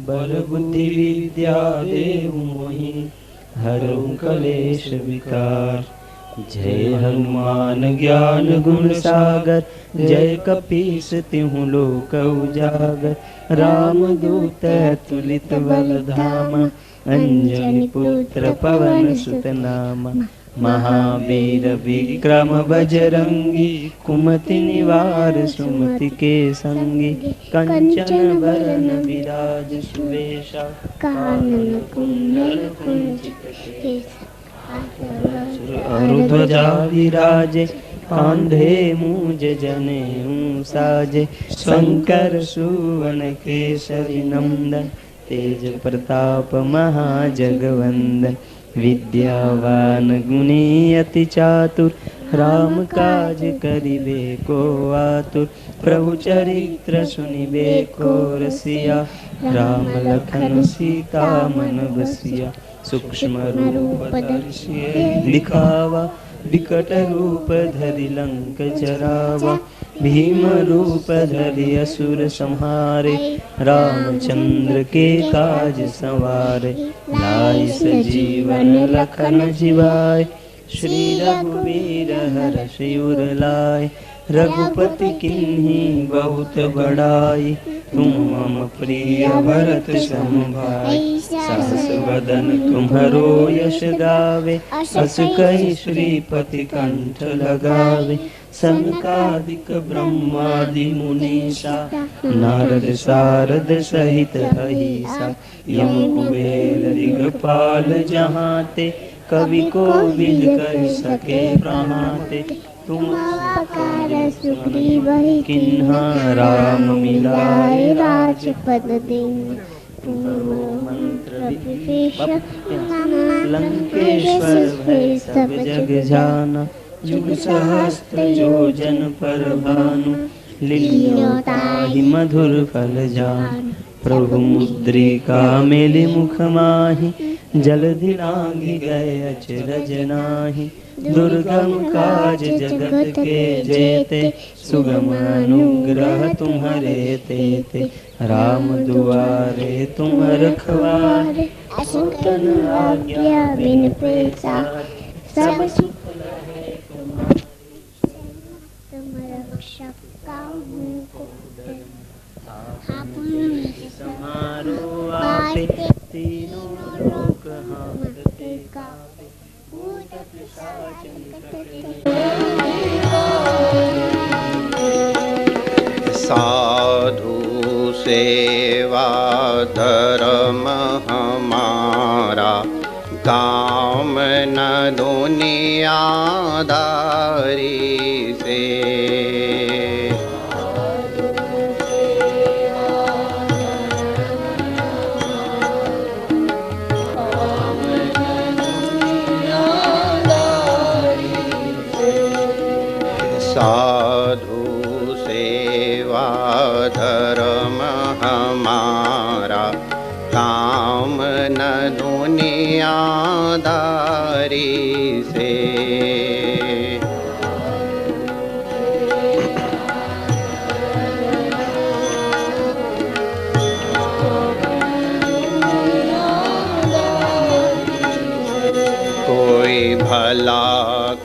बल बुद्धि विद्या देहु मोहि, हरऊ कलेश विकार। जय हनुमान ज्ञान गुण सागर, जय कपीस तिहु लोक उजागर। राम दूत तुलित बल धामा, अंजनी पुत्र पवन सुत नामा। महावीर विक्रम बजरंगी, कुमति निवार सुमति के संगी। कंचन बरन विराज सुवेशा, कानन कुंडल कुंचित केसा। ध्वजा विराजे, कांधे मूंज जनेऊ साजे। शंकर सुवन केसरी नंदन, तेज प्रताप महाजगवंदन। विद्यावान गुणी अति चातुर, राम काज करिबे को आतुर। प्रभु चरित्र सुनिबे को रसिया, राम लखन सीता मन बसिया। सूक्ष्म रूप धरि दिखावा, विकट रूप धरि लंक जरावा। भीम रूप धरि असुर संहारे, रामचंद्र के काज संवारे। लाई सजीवन लखन जिवाय, श्री रघुवीर हर्षि उर लाय। रघुपति किन्ही बहुत बड़ाई, तुम मम प्रिय भरत सम भाई। सहस वदन तुम्हरो यश गावे, अस कहि श्रीपति कंठ लगावे। सनकादिक ब्रह्मादि मुनीसा, नारद सारद सहित अहिसा। यम कुबेर दिगपाल जहाते, कवि कोविद कहि सके प्रहाते। तुम उपकार सुग्रीव किन्हा, राम मिलाए राजपद दीन्हा। मंत्र विभीष लंकेश्वर भय सब जग जाना। जुग सहस्त्र जो जन पर भानु, लील्यो ताहि मधुर फल जानु। प्रभु मुद्रिका मेलि मुख माहि, जलधि लांघि गए अचरज नाहि। दुर्गम काज जगत के जेते, सुगम अनुग्रह तुम्हरे तेते। राम दुआरे तुम रखवारे, असूतन आज्ञा बिन पैसारे। सब सुख लहे तुम रक्षक काहू को। समारो आपे, तीनों लोक हांकते कापे। साधु सेवा धर्म हमारा, काम न दुनियादारी से। साधु सेवा धर्म हमारा, काम न दुनियादारी से। कोई भला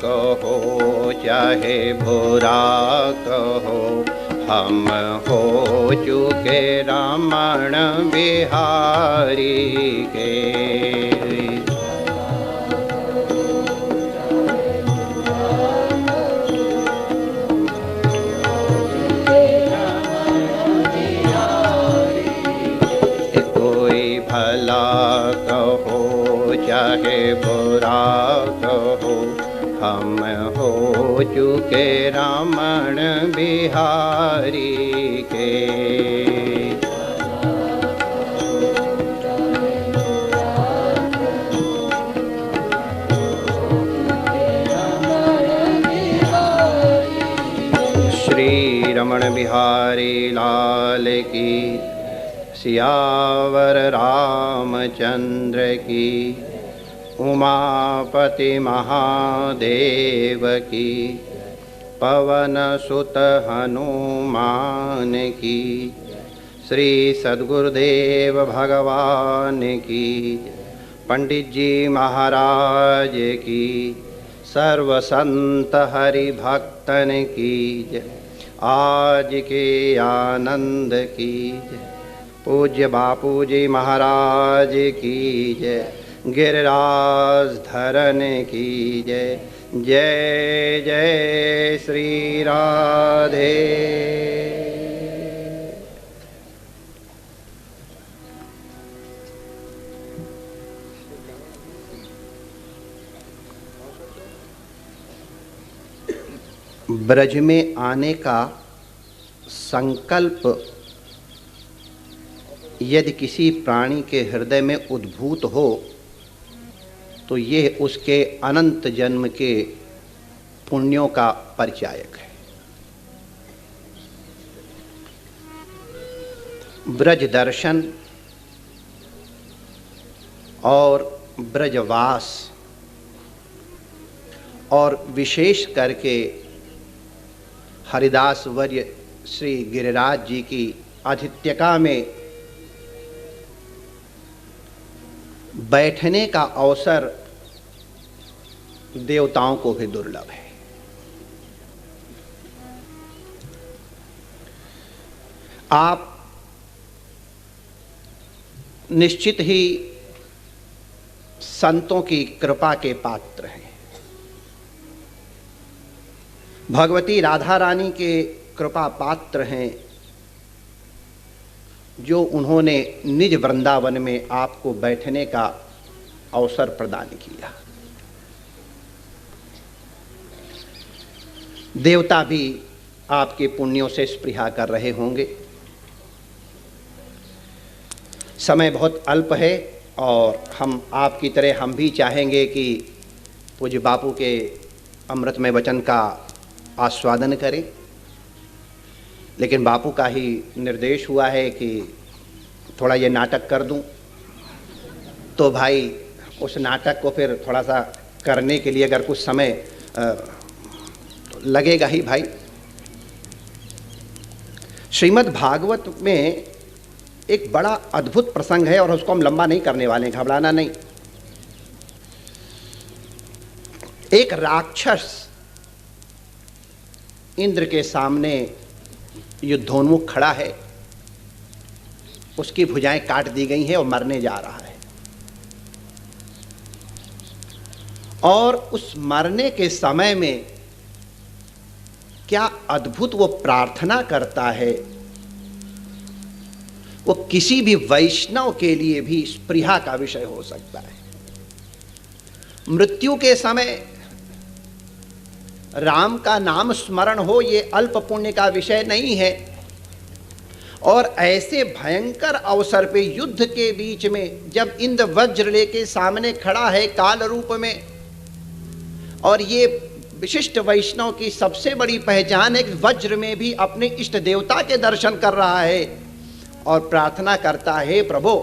कहो चाहे बुरा कहो, हम हो चुके रमण बिहारी के। कोई भला कहो चाहे बुरा कहो, हम हो चुके रमण बिहारी के। श्री रमण बिहारी लाल की, सियावर रामचंद्र की, उमापति महादेव की, पवन सुत हनुमान की। श्री सद्गुरुदेव भगवान की जय। पंडित जी महाराज की, सर्व संत हरि भक्तन की जय। आज के आनंद की जय। पूज्य बापू जी महाराज की जय। गिरिराज धरन की जय। जय जय श्री राधे। ब्रज में आने का संकल्प यदि किसी प्राणी के हृदय में उद्भूत हो तो ये उसके अनंत जन्म के पुण्यों का परिचायक है। ब्रज दर्शन और ब्रजवास और विशेष करके हरिदास वर्य श्री गिरिराज जी की आतिथ्यता में बैठने का अवसर देवताओं को भी दुर्लभ है। आप निश्चित ही संतों की कृपा के पात्र हैं। भगवती राधा रानी के कृपा पात्र हैं जो उन्होंने निज वृंदावन में आपको बैठने का अवसर प्रदान किया। देवता भी आपके पुण्यों से स्पृहा कर रहे होंगे। समय बहुत अल्प है और हम आपकी तरह हम भी चाहेंगे कि पूज्य बापू के अमृतमय वचन का आस्वादन करें, लेकिन बापू का ही निर्देश हुआ है कि थोड़ा ये नाटक कर दूं, तो भाई उस नाटक को फिर थोड़ा सा करने के लिए अगर कुछ समय तो लगेगा ही भाई। श्रीमद् भागवत में एक बड़ा अद्भुत प्रसंग है और उसको हम लंबा नहीं करने वाले हैं, घबराना नहीं। एक राक्षस इंद्र के सामने युद्धोन्मुख खड़ा है, उसकी भुजाएं काट दी गई हैं और मरने जा रहा है। और उस मरने के समय में क्या अद्भुत वो प्रार्थना करता है, वो किसी भी वैष्णव के लिए भी स्पृहा का विषय हो सकता है। मृत्यु के समय राम का नाम स्मरण हो, ये अल्प पुण्य का विषय नहीं है। और ऐसे भयंकर अवसर पे युद्ध के बीच में जब इंद्र वज्र लेके सामने खड़ा है काल रूप में, और ये विशिष्ट वैष्णव की सबसे बड़ी पहचान है कि वज्र में भी अपने इष्ट देवता के दर्शन कर रहा है और प्रार्थना करता है, प्रभु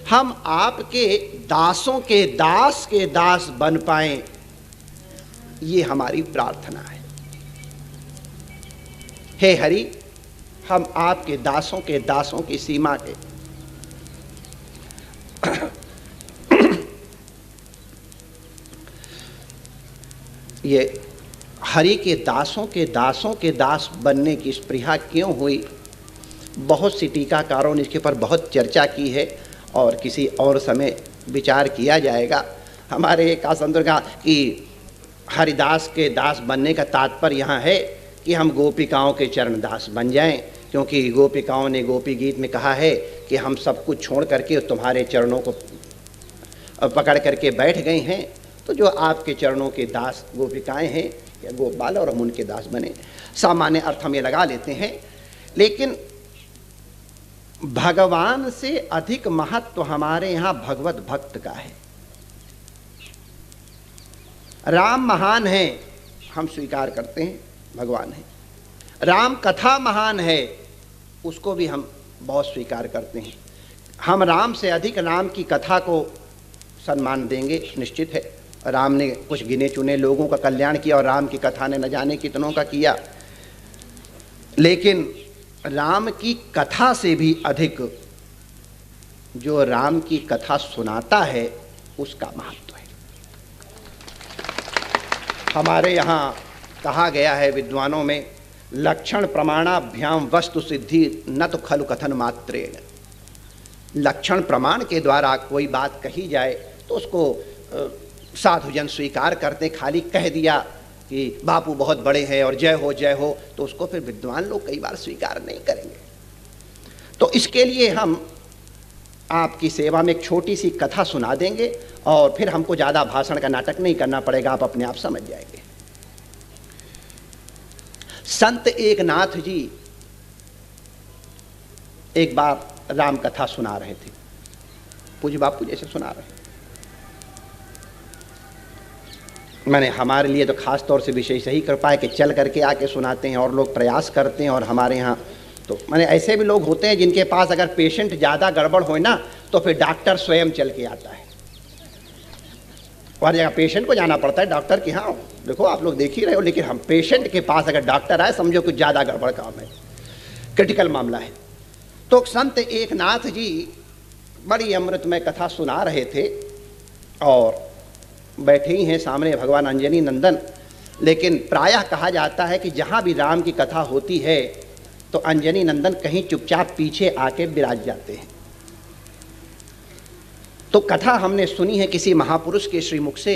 हम आपके दासों के दास बन पाएं, ये हमारी प्रार्थना है। हे हरि, हम आपके दासों की सीमा के ये हरि के दासों के दास बनने की स्पृहा क्यों हुई, बहुत सी टीकाकारों ने इसके पर बहुत चर्चा की है और किसी और समय विचार किया जाएगा। हमारे एक आसंत का कि हरिदास के दास बनने का तात्पर्य यहाँ है कि हम गोपिकाओं के चरण दास बन जाएं, क्योंकि गोपिकाओं ने गोपी गीत में कहा है कि हम सब कुछ छोड़ करके तुम्हारे चरणों को पकड़ करके बैठ गए हैं। तो जो आपके चरणों के दास गोपिकाएं हैं या गोपाल, और हम उनके दास बने, सामान्य अर्थ हम ये लगा लेते हैं। लेकिन भगवान से अधिक महत्व हमारे यहाँ भगवत भक्त का है। राम महान है, हम स्वीकार करते हैं, भगवान है। राम कथा महान है, उसको भी हम बहुत स्वीकार करते हैं। हम राम से अधिक राम की कथा को सम्मान देंगे, निश्चित है। राम ने कुछ गिने चुने लोगों का कल्याण किया और राम की कथा ने न जाने कितनों का किया। लेकिन राम की कथा से भी अधिक जो राम की कथा सुनाता है उसका महत्व है। हमारे यहाँ कहा गया है विद्वानों में, लक्षण प्रमाणाभ्याम वस्तु सिद्धि न तो खलु कथन मात्रेण। लक्षण प्रमाण के द्वारा कोई बात कही जाए तो उसको साधुजन स्वीकार करते, खाली कह दिया कि बापू बहुत बड़े हैं और जय हो, तो उसको फिर विद्वान लोग कई बार स्वीकार नहीं करेंगे। तो इसके लिए हम आपकी सेवा में एक छोटी सी कथा सुना देंगे और फिर हमको ज़्यादा भाषण का नाटक नहीं करना पड़ेगा, आप अपने आप समझ जाएंगे। संत एकनाथ जी एक बार राम कथा सुना रहे थे, पूज्य बापू जैसे सुना रहे। मैंने हमारे लिए तो खास तौर से विशेष यही कृपा है कि चल करके आके सुनाते हैं और लोग प्रयास करते हैं। और हमारे यहाँ तो मैंने ऐसे भी लोग होते हैं जिनके पास अगर पेशेंट ज़्यादा गड़बड़ हो ना तो फिर डॉक्टर स्वयं चल के आता है। और जगह पेशेंट को जाना पड़ता है डॉक्टर के यहाँ, देखो आप लोग देख ही रहे हो, लेकिन हम पेशेंट के पास अगर डॉक्टर आए समझो कुछ ज़्यादा गड़बड़ काम है, क्रिटिकल मामला है। तो संत एकनाथ जी बड़ी अमृतमय कथा सुना रहे थे और बैठे ही हैं सामने भगवान अंजनी नंदन। लेकिन प्रायः कहा जाता है कि जहाँ भी राम की कथा होती है तो अंजनी नंदन कहीं चुपचाप पीछे आके विराज जाते हैं। तो कथा हमने सुनी है किसी महापुरुष के श्रीमुख से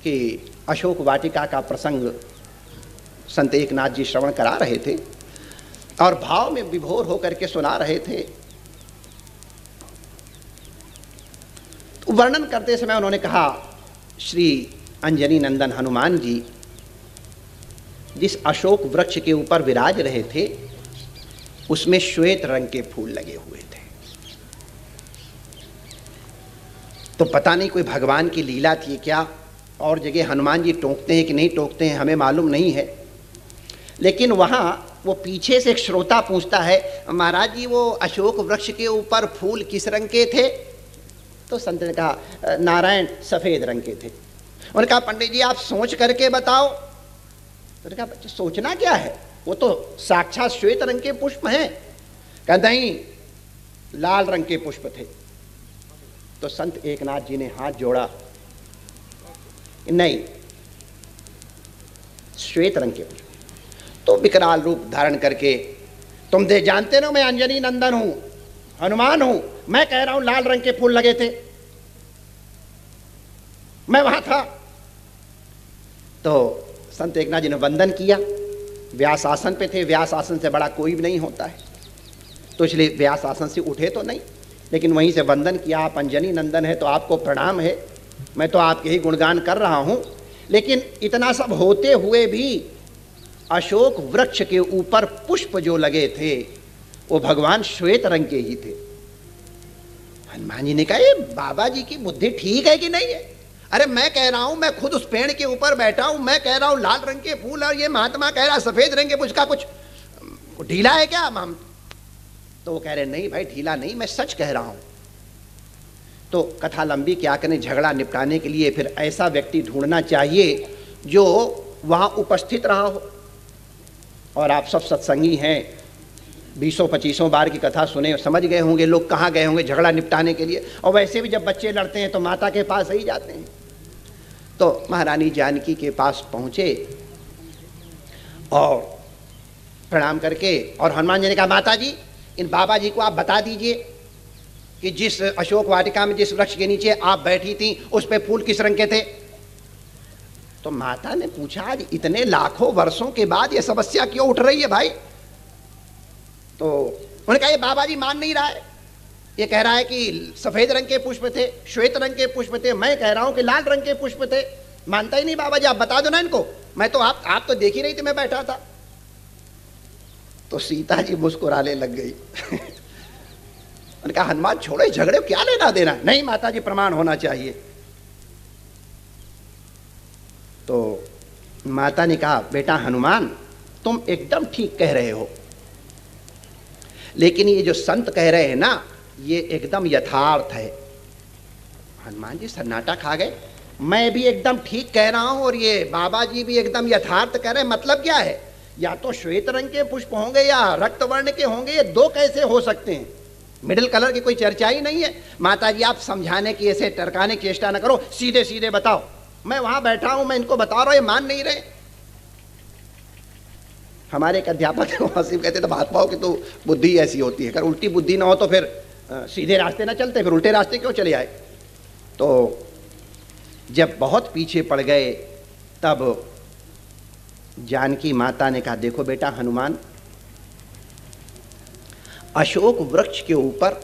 कि अशोक वाटिका का प्रसंग संत एकनाथ जी श्रवण करा रहे थे और भाव में विभोर होकर के सुना रहे थे। तो वर्णन करते समय उन्होंने कहा, श्री अंजनी नंदन हनुमान जी जिस अशोक वृक्ष के ऊपर विराज रहे थे उसमें श्वेत रंग के फूल लगे हुए थे। तो पता नहीं कोई भगवान की लीला थी क्या, और जगह हनुमान जी टोकते हैं कि नहीं टोकते हैं हमें मालूम नहीं है। लेकिन वहाँ वो पीछे से एक श्रोता पूछता है, महाराज जी वो अशोक वृक्ष के ऊपर फूल किस रंग के थे? तो संत ने कहा, नारायण सफ़ेद रंग के थे। उन्होंने कहा, पंडित जी आप सोच करके बताओ। तो कहा, बच्चे सोचना क्या है, वो तो साक्षात श्वेत रंग के पुष्प हैं। कहा नहीं, लाल रंग के पुष्प थे। तो संत एकनाथ जी ने हाथ जोड़ा, नहीं श्वेत रंग के पुष्प। तो विकराल रूप धारण करके, तुम दे जानते ना मैं अंजनी नंदन हूं, हनुमान हूं, मैं कह रहा हूं लाल रंग के फूल लगे थे, मैं वहां था। तो संत एकनाथ जी ने वंदन किया, व्यास आसन पे थे, व्यास आसन से बड़ा कोई भी नहीं होता है, तो इसलिए व्यास आसन से उठे तो नहीं, लेकिन वहीं से वंदन किया। आप अंजनी नंदन है तो आपको प्रणाम है, मैं तो आपके ही गुणगान कर रहा हूं। लेकिन इतना सब होते हुए भी अशोक वृक्ष के ऊपर पुष्प जो लगे थे वो भगवान श्वेत रंग के ही थे। हनुमान जी ने कहा, ये बाबा जी की बुद्धि ठीक है कि नहीं है? अरे मैं कह रहा हूं, मैं खुद उस पेड़ के ऊपर बैठा हूं, मैं कह रहा हूं लाल रंग के फूल, और ये महात्मा कह रहा सफेद रंग के, उसका कुछ ढीला है क्या? हम तो वो कह रहे नहीं भाई ढीला नहीं, मैं सच कह रहा हूं। तो कथा लंबी क्या करें, झगड़ा निपटाने के लिए फिर ऐसा व्यक्ति ढूंढना चाहिए जो वहां उपस्थित रहा हो। और आप सब सत्संगी हैं, 20-25 बार की कथा सुने, समझ गए होंगे लोग कहाँ गए होंगे झगड़ा निपटाने के लिए। और वैसे भी जब बच्चे लड़ते हैं तो माता के पास ही जाते हैं। तो महारानी जानकी के पास पहुँचे और प्रणाम करके, और हनुमान जी ने कहा, माता जी इन बाबा जी को आप बता दीजिए कि जिस अशोक वाटिका में जिस वृक्ष के नीचे आप बैठी थी उस पे फूल किस रंग के थे? तो माता ने पूछा, आज इतने लाखों वर्षों के बाद ये समस्या क्यों उठ रही है भाई? तो उन्होंने कहा, ये बाबा जी मान नहीं रहा है, ये कह रहा है कि सफेद रंग के पुष्प थे, श्वेत रंग के पुष्प थे, मैं कह रहा हूं कि लाल रंग के पुष्प थे। मानता ही नहीं बाबा जी, आप बता दो ना इनको, मैं तो आप तो देख ही रही थी, मैं बैठा था। तो सीता जी मुस्कुराने लग गई। उन्होंने कहा, हनुमान छोड़ो झगड़े, क्या लेना देना? नहीं माता जी प्रमाण होना चाहिए। तो माता ने कहा, बेटा हनुमान तुम एकदम ठीक कह रहे हो, लेकिन ये जो संत कह रहे हैं ना ये एकदम यथार्थ है। हनुमान जी सन्नाटा खा गए। मैं भी एकदम ठीक कह रहा हूं और ये बाबा जी भी एकदम यथार्थ कह रहे हैं, मतलब क्या है या तो श्वेत रंग के पुष्प होंगे या रक्त वर्ण के होंगे, ये दो कैसे हो सकते हैं? मिडिल कलर की कोई चर्चा ही नहीं है। माता जी आप समझाने की, ऐसे टरकाने की चेष्टा न करो, सीधे सीधे बताओ। मैं वहां बैठा हूं, मैं इनको बता रहा हूं, ये मान नहीं रहे। हमारे एक अध्यापक वसीम कहते थे महात्माओं की तो बुद्धि ऐसी होती है, अगर उल्टी बुद्धि ना हो तो फिर सीधे रास्ते ना चलते, फिर उल्टे रास्ते क्यों चले आए। तो जब बहुत पीछे पड़ गए तब जानकी माता ने कहा, देखो बेटा हनुमान, अशोक वृक्ष के ऊपर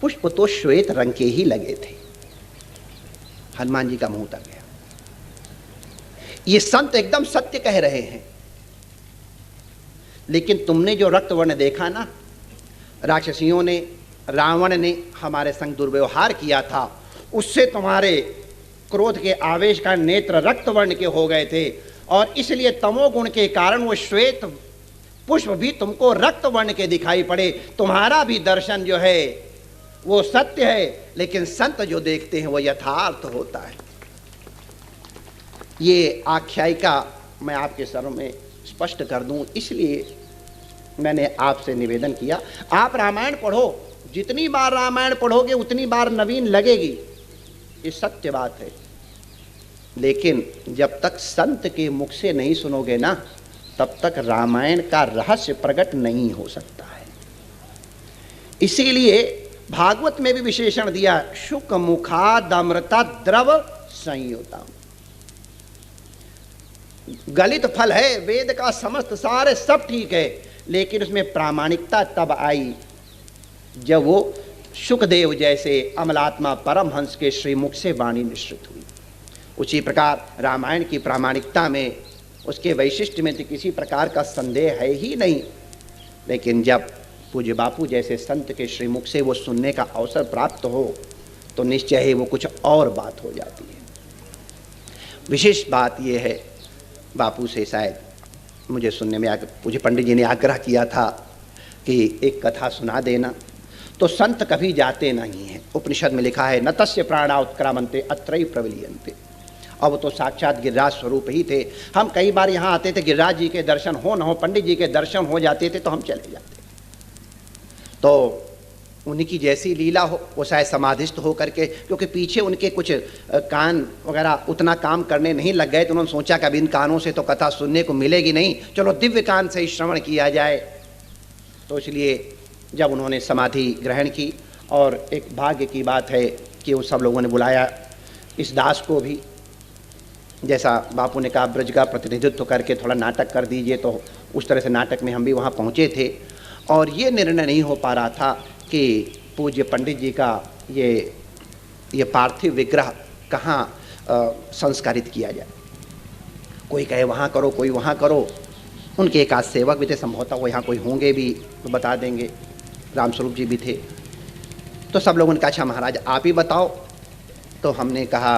पुष्प तो श्वेत रंग के ही लगे थे। हनुमान जी का मुंह उतर गया। ये संत एकदम सत्य कह रहे हैं, लेकिन तुमने जो रक्त वर्ण देखा ना, राक्षसियों ने, रावण ने हमारे संग दुर्व्यवहार किया था, उससे तुम्हारे क्रोध के आवेश का नेत्र रक्त वर्ण के हो गए थे, और इसलिए तमोगुण के कारण वो श्वेत पुष्प भी तुमको रक्त वर्ण के दिखाई पड़े। तुम्हारा भी दर्शन जो है वो सत्य है, लेकिन संत जो देखते हैं वो यथार्थ होता है। ये आख्यायिका मैं आपके सर में स्पष्ट कर दूं, इसलिए मैंने आपसे निवेदन किया। आप रामायण पढ़ो, जितनी बार रामायण पढ़ोगे उतनी बार नवीन लगेगी, ये सत्य बात है। लेकिन जब तक संत के मुख से नहीं सुनोगे ना, तब तक रामायण का रहस्य प्रकट नहीं हो सकता है। इसीलिए भागवत में भी विशेषण दिया, शुक मुखादमृता द्रव संयुतम। गलित फल है, वेद का समस्त सारे सब ठीक है, लेकिन उसमें प्रामाणिकता तब आई जब वो शुकदेव जैसे अमलात्मा परमहंस के श्रीमुख से वाणी निश्चित हुई। उसी प्रकार रामायण की प्रामाणिकता में, उसके वैशिष्ट्य में तो किसी प्रकार का संदेह है ही नहीं। लेकिन जब पूज्य बापू जैसे संत के श्रीमुख से वो सुनने का अवसर प्राप्त हो तो निश्चय ही वो कुछ और बात हो जाती है। विशेष बात ये है, बापू से शायद मुझे सुनने में पूज्य पंडित जी ने आग्रह किया था कि एक कथा सुना देना, तो संत कभी जाते नहीं हैं। उपनिषद में लिखा है, न तस्य प्राणा उत्क्रामन्ते अत्रैव प्रविलीयन्ते। अब तो साक्षात गिरिराज स्वरूप ही थे। हम कई बार यहाँ आते थे, गिरिराज जी के दर्शन हो न हो, पंडित जी के दर्शन हो जाते थे तो हम चले जाते। तो उन्हीं की जैसी लीला हो, वो शायद समाधिस्थ हो करके, क्योंकि पीछे उनके कुछ कान वगैरह उतना काम करने नहीं लग गए, तो उन्होंने सोचा कि अब इन कानों से तो कथा सुनने को मिलेगी नहीं, चलो दिव्य कान से ही श्रवण किया जाए। तो इसलिए जब उन्होंने समाधि ग्रहण की, और एक भाग्य की बात है कि वो सब लोगों ने बुलाया इस दास को भी, जैसा बापू ने कहा ब्रज का प्रतिनिधित्व करके थोड़ा नाटक कर दीजिए, तो उस तरह से नाटक में हम भी वहाँ पहुँचे थे। और ये निर्णय नहीं हो पा रहा था कि पूज्य पंडित जी का ये पार्थिव विग्रह कहाँ संस्कारित किया जाए। कोई कहे वहाँ करो, कोई वहाँ करो। उनके एक आध सेवक भी थे, संभवतः वो यहाँ कोई होंगे भी तो बता देंगे, रामस्वरूप जी भी थे। तो सब लोगों ने कहा अच्छा महाराज आप ही बताओ। तो हमने कहा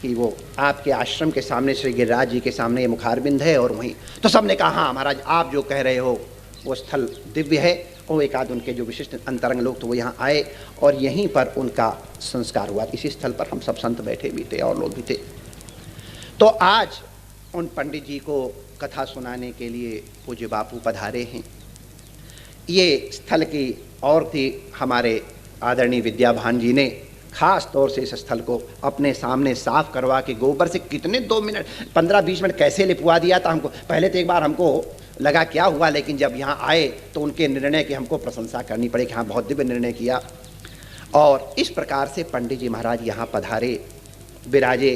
कि वो आपके आश्रम के सामने श्री गिरिराज जी के सामने ये मुखारबिंद है और वहीं। तो सबने कहा हाँ महाराज आप जो कह रहे हो वो स्थल दिव्य है। और एक आध उनके जो विशिष्ट अंतरंग लोग तो वो यहाँ आए और यहीं पर उनका संस्कार हुआ। इसी स्थल पर हम सब संत बैठे भी थे और लोग भी थे। तो आज उन पंडित जी को कथा सुनाने के लिए पूज्य बापू पधारे हैं। ये स्थल की और थी हमारे आदरणीय विद्याभान जी ने खास तौर से इस स्थल को अपने सामने साफ करवा के गोबर से कितने 2 मिनट 15-20 मिनट कैसे लिपवा दिया था हमको। पहले तो एक बार हमको लगा क्या हुआ, लेकिन जब यहाँ आए तो उनके निर्णय की हमको प्रशंसा करनी पड़ी कि हाँ बहुत दिव्य निर्णय किया। और इस प्रकार से पंडित जी महाराज यहाँ पधारे, विराजे,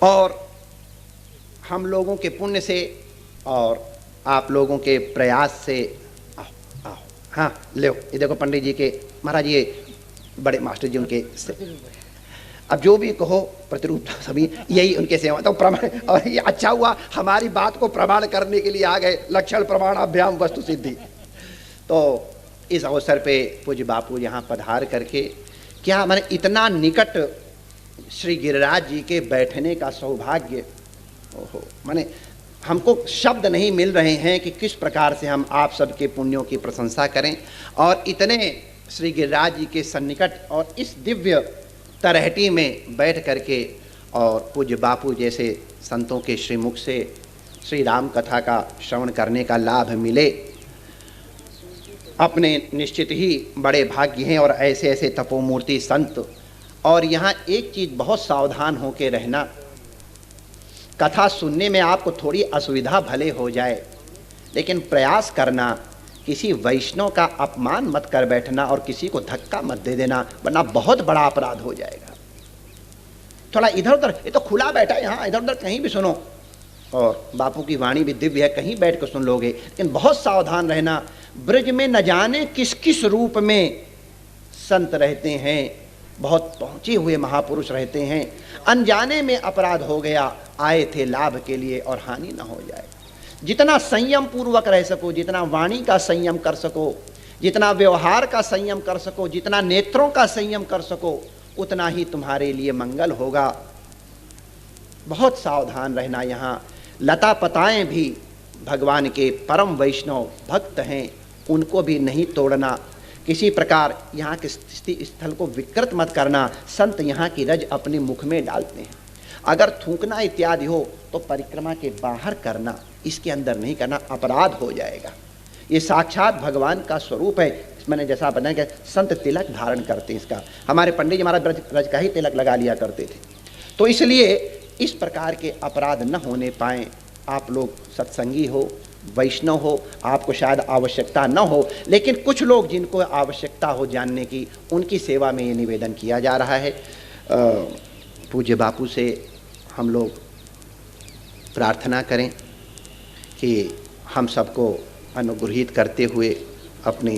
और हम लोगों के पुण्य से और आप लोगों के प्रयास से आओ हाँ ले ये देखो पंडित जी के महाराज ये बड़े मास्टर जी उनके से, अब जो भी कहो प्रतिरूप सभी यही उनके सेवा। तो प्रमाण, और ये अच्छा हुआ हमारी बात को प्रमाण करने के लिए आ गए, लक्षण प्रमाण अभ्याम वस्तु सिद्धि। तो इस अवसर पे पूज्य बापू यहाँ पधार करके क्या मैंने इतना निकट श्री गिरिराज जी के बैठने का सौभाग्य, ओहो माने हमको शब्द नहीं मिल रहे हैं कि किस प्रकार से हम आप सबके पुण्यों की प्रशंसा करें। और इतने श्री गिरिराज जी के सन्निकट और इस दिव्य तरहटी में बैठ करके और पूज्य बापू जैसे संतों के श्रीमुख से श्री राम कथा का श्रवण करने का लाभ मिले, अपने निश्चित ही बड़े भाग्य हैं। और ऐसे ऐसे तपोमूर्ति संत। और यहाँ एक चीज़ बहुत सावधान होकर रहना, कथा सुनने में आपको थोड़ी असुविधा भले हो जाए, लेकिन प्रयास करना किसी वैष्णव का अपमान मत कर बैठना और किसी को धक्का मत दे देना, वरना बहुत बड़ा अपराध हो जाएगा। थोड़ा इधर उधर, ये तो खुला बैठा है यहाँ, इधर उधर कहीं भी सुनो, और बापू की वाणी भी दिव्य है, कहीं बैठ कर सुन लोगे, लेकिन बहुत सावधान रहना। ब्रज में न जाने किस किस रूप में संत रहते हैं, बहुत पहुँचे हुए महापुरुष रहते हैं। अनजाने में अपराध हो गया, आए थे लाभ के लिए और हानि न हो जाए। जितना संयम पूर्वक रह सको, जितना वाणी का संयम कर सको, जितना व्यवहार का संयम कर सको, जितना नेत्रों का संयम कर सको, उतना ही तुम्हारे लिए मंगल होगा। बहुत सावधान रहना। यहाँ लता पताएं भी भगवान के परम वैष्णव भक्त हैं, उनको भी नहीं तोड़ना। किसी प्रकार यहाँ के स्थल को विकृत मत करना। संत यहाँ की रज अपने मुख में डालते हैं। अगर थूकना इत्यादि हो तो परिक्रमा के बाहर करना, इसके अंदर नहीं करना, अपराध हो जाएगा। ये साक्षात भगवान का स्वरूप है। मैंने जैसा बताया कि संत तिलक धारण करते हैं, इसका हमारे पंडित जी महाराज ब्रज का ही तिलक लगा लिया करते थे। तो इसलिए इस प्रकार के अपराध न होने पाएँ। आप लोग सत्संगी हो, वैष्णव हो, आपको शायद आवश्यकता न हो, लेकिन कुछ लोग जिनको आवश्यकता हो जानने की, उनकी सेवा में ये निवेदन किया जा रहा है। पूज्य बापू से हम लोग प्रार्थना करें कि हम सबको अनुग्रहित करते हुए अपनी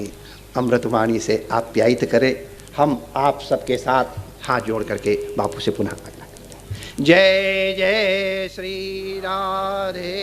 अमृतवाणी से आप्यायित करें। हम आप सबके साथ हाथ जोड़ करके बापू से पुनः आज्ञा करते हैं। जय जय श्री राधे।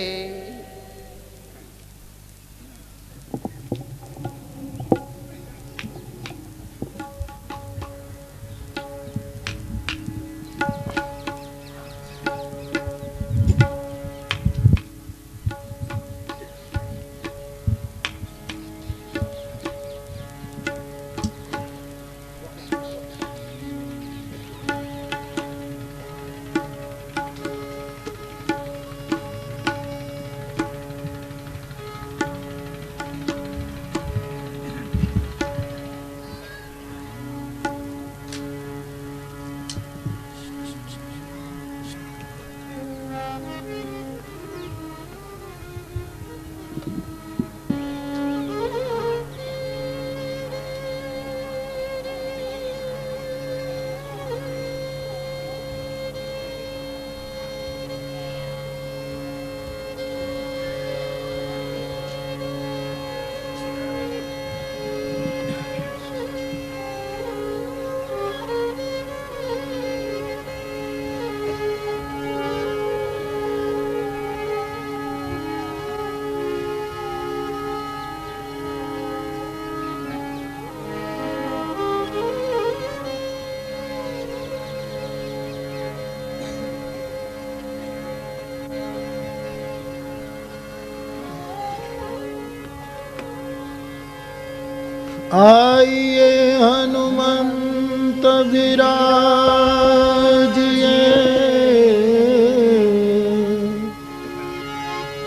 आइए हनुमंत विराजिए,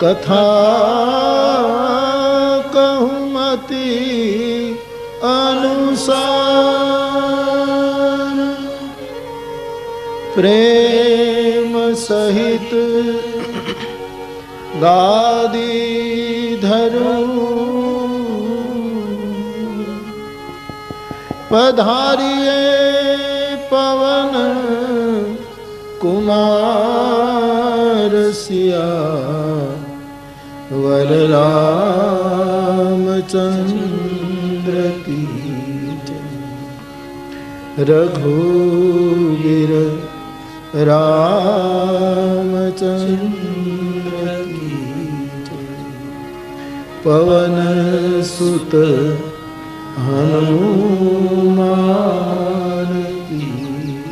कथा कहूँ मति अनुसार, प्रेम सहित गादी धरूं, पधारिए पवन कुमार सिया वर रामचंद्र की जय। रघुवीर रामचंद्र की जय। पवन सुत हनुमान की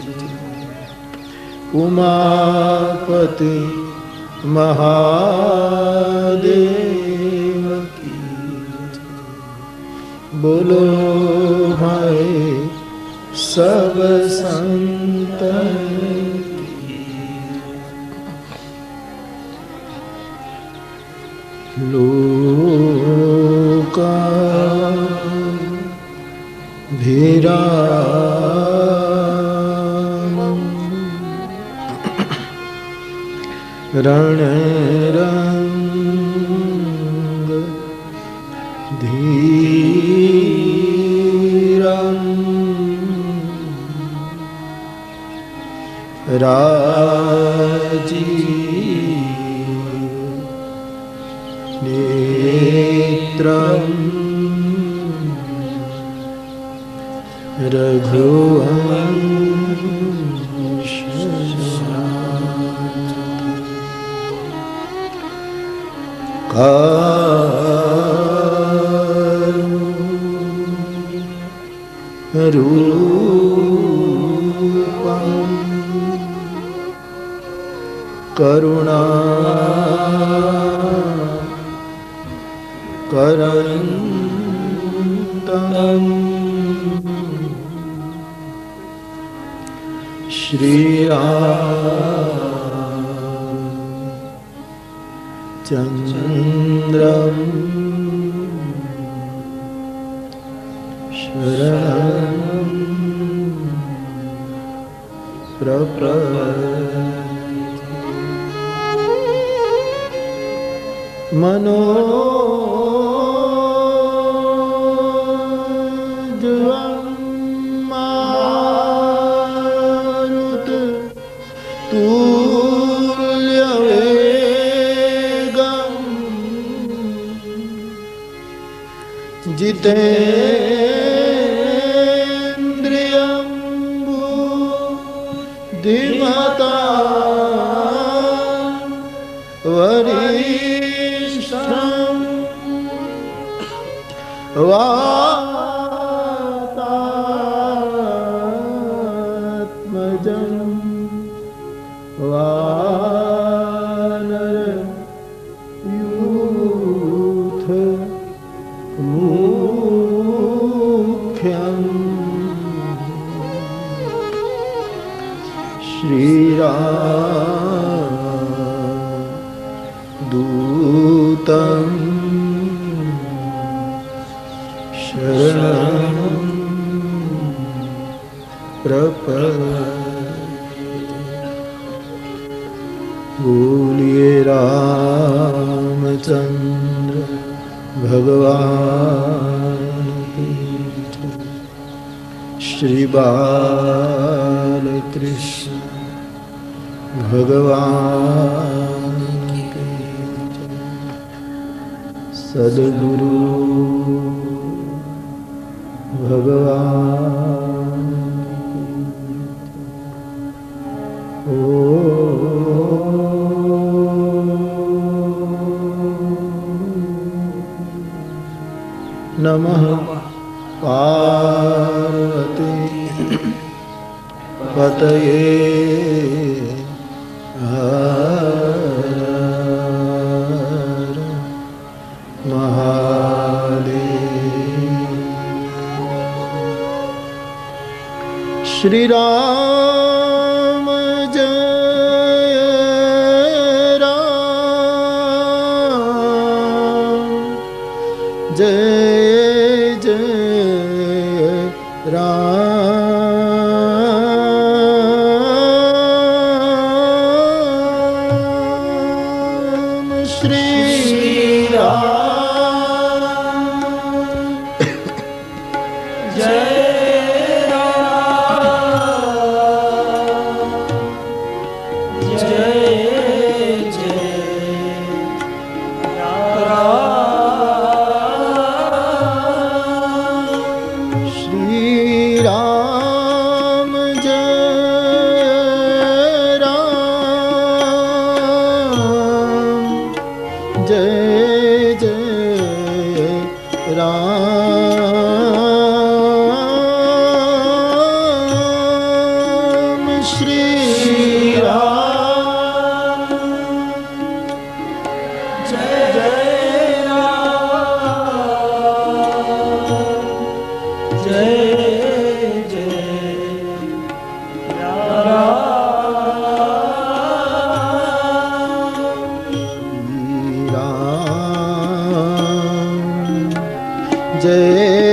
जय। उमापति महादेव की जय। बोलो भाई सब संतन की लोका भिरामं रणरंग धीरं राजीव नेत्रं रघुवंश रूपं करुणा करन्तं श्रीरामचन्द्रं शरणं प्रपद्ये। मनोजवं मारुत तुल्यवेगं जितेन्द्रियं बुद्धिमतां वरिष्ठं वातात्मजं वानरयूथ मुख्यं श्रीरामदूतं शरणं प्रपद्ये। बोलिए रामचंद्र भगवान की जय। श्री बालकृष्ण भगवान की जय। सद्गुरु भगवान की जय। नमः पार्वती पतये हर महादेव। श्री राम जय राम जय जय राम। श्री राम जय राम। श्री राम जय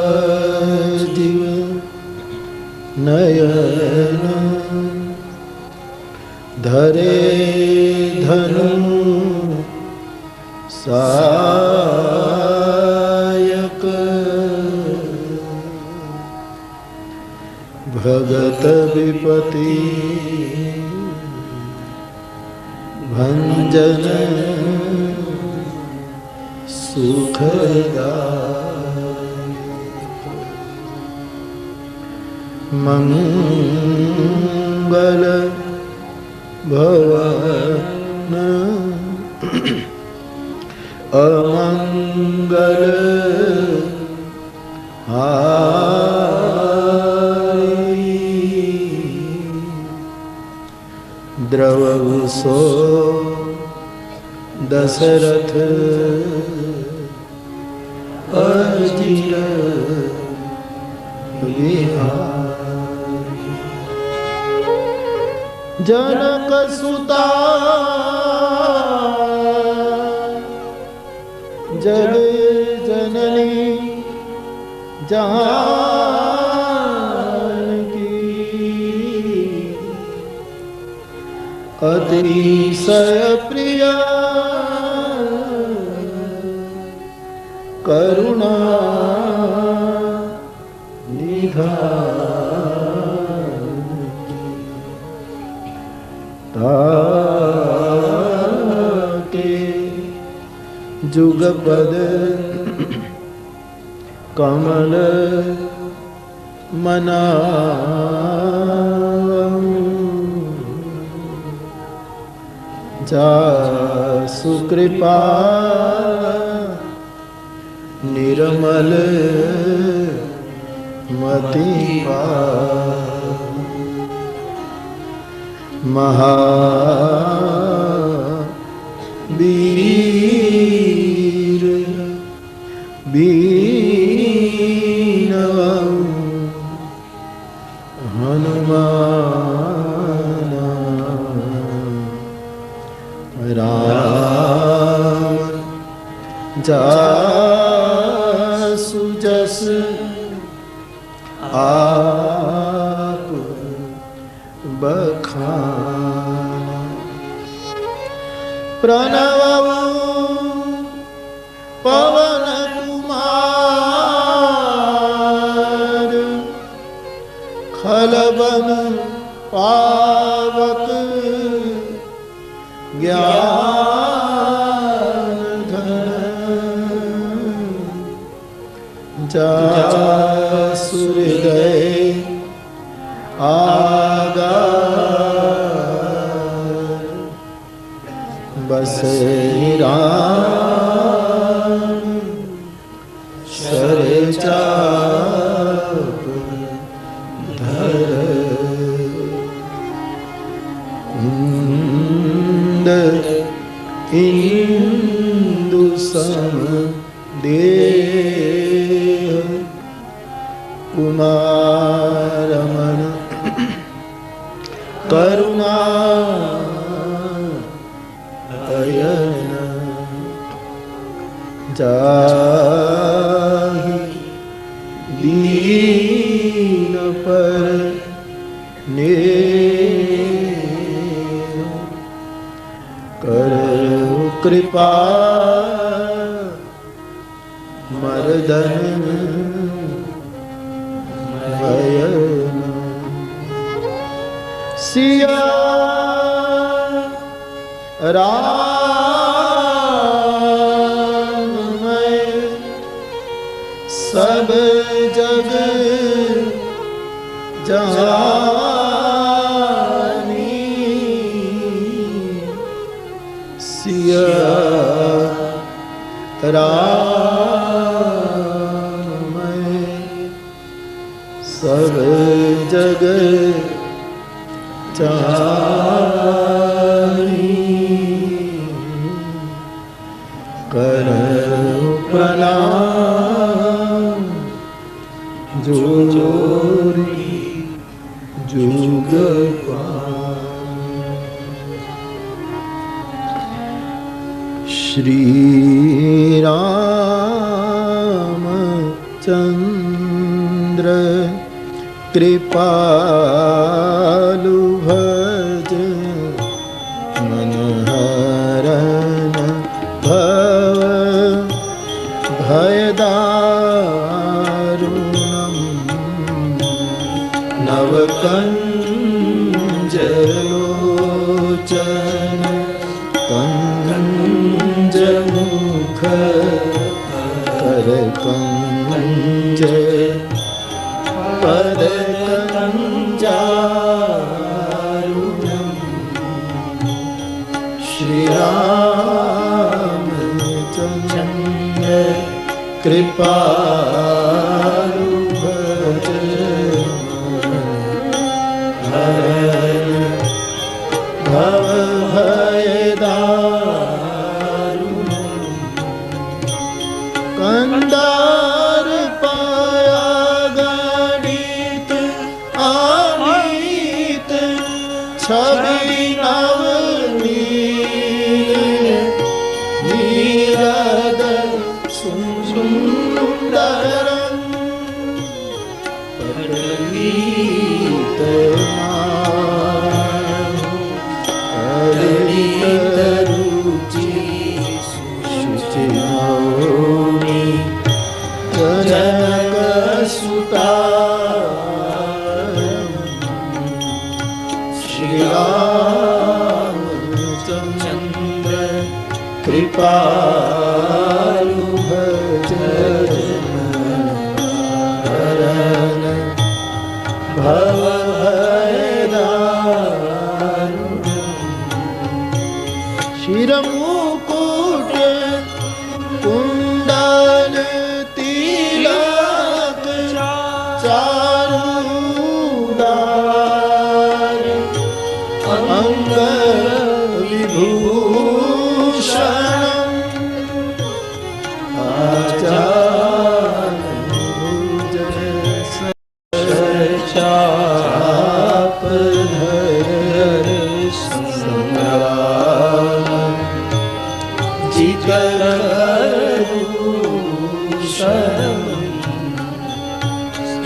राजीव नयन धरे धनु सायक भगत विपति भंजन सुखदायक मंगल भवन अमंगल हारी द्रवसो दशरथ अजिर विहारी जनक सुता जग जननी जानकी अतिशय प्रिय करुणा निधान ताके जुगपद कमल मनावं जासु कृपा निर्मल मति महावीर बीनवं हनुमान राम जासु जस आप बखाना प्रणव पवन कुमार खलबन पावक ज्ञान धन जासु हृदय आगार बसे राम शरचाप धर कुंद इंदु सम देह कुमारमन करुणा अयन जाहि दीन पर नेह करो कृपा मर्दन भयन सिया राम मैं सब जग जानी सिया राम मैं सब जग जानी करो प्रणाम जोरी जुग श्री रामचंद्र कृपालु भज मनहरन भव भयदारुणं नवकञ्जलोचन कञ्जमुख करकञ्ज पदकञ्ज रामचंद्र कृपालु भज हरण भव भय दारुण कंदार पाया गणित आनीत छवि नवनील नीरद सुंदरं पटगीत हरित रुचि शुचिमौनि जनक सुता श्री रामचंद्र कृपालु भज हरण भव भय दारुण शिरमुकुट कुंडल तिलक चारुदार अंग विभूषण आचार्य चाप धर संग्राम जिगर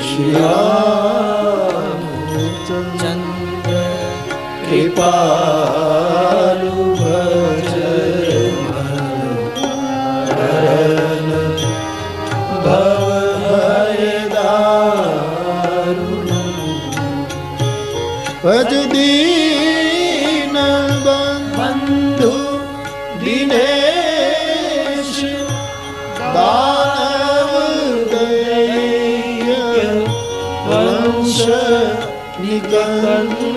श्री रामचंद्र कृपालु भज हरण भव भय दारुण भज दीन बंधु दिनेश दानव दैत्य वंश निकंदन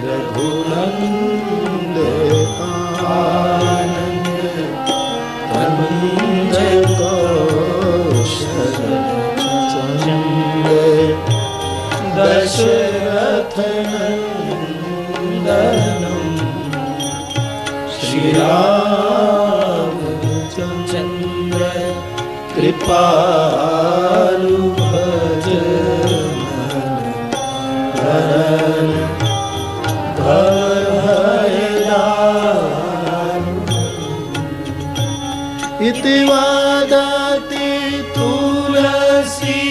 रघुनंद आनंद कंद कौशल चंद दशरथ नंदनम श्री रामचंद्र कृपालु भज हरण भव भय दारुण इति वदति तुलसी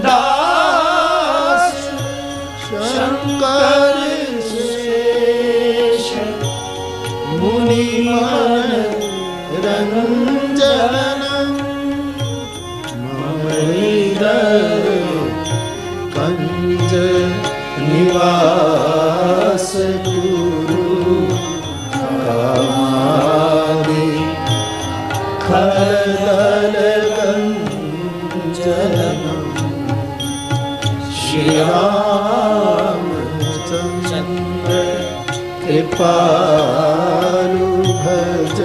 दास शंकर शेष मुनिमन रंजनम मम हृदय कंज निवास गुरु कामादि खलदल गंजनम श्री रामचंद्र कृपालु भज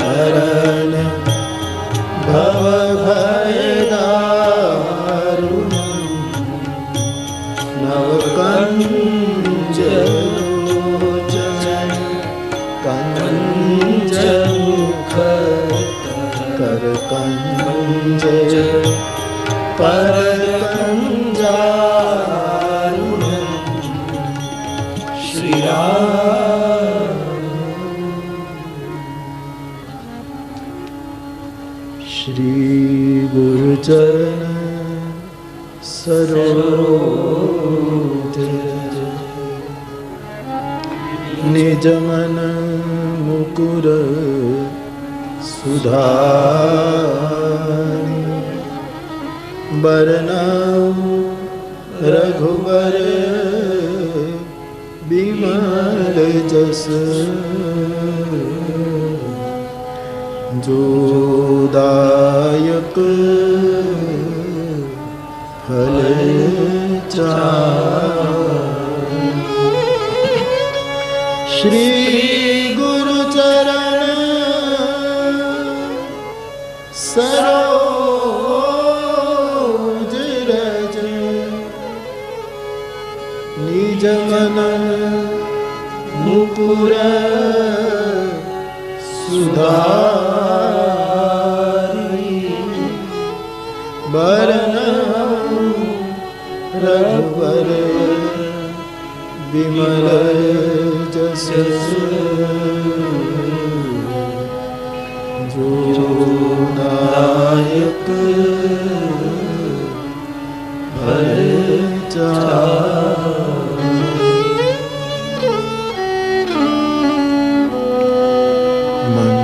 हरण भव भय दारुण नवकंज लोचन कंज मुख कर कंज पर कंजारुण श्री श्री गुरुचरण सरोज निज मन मुकुर सुधारि बरनउँ रघुबर बिमल जस जो दायक फल चारि श्री गुरु चरण सरोज रज निज मन मुकुर सुधारी बरनउँ रघुवर विमल जस जो नायक भय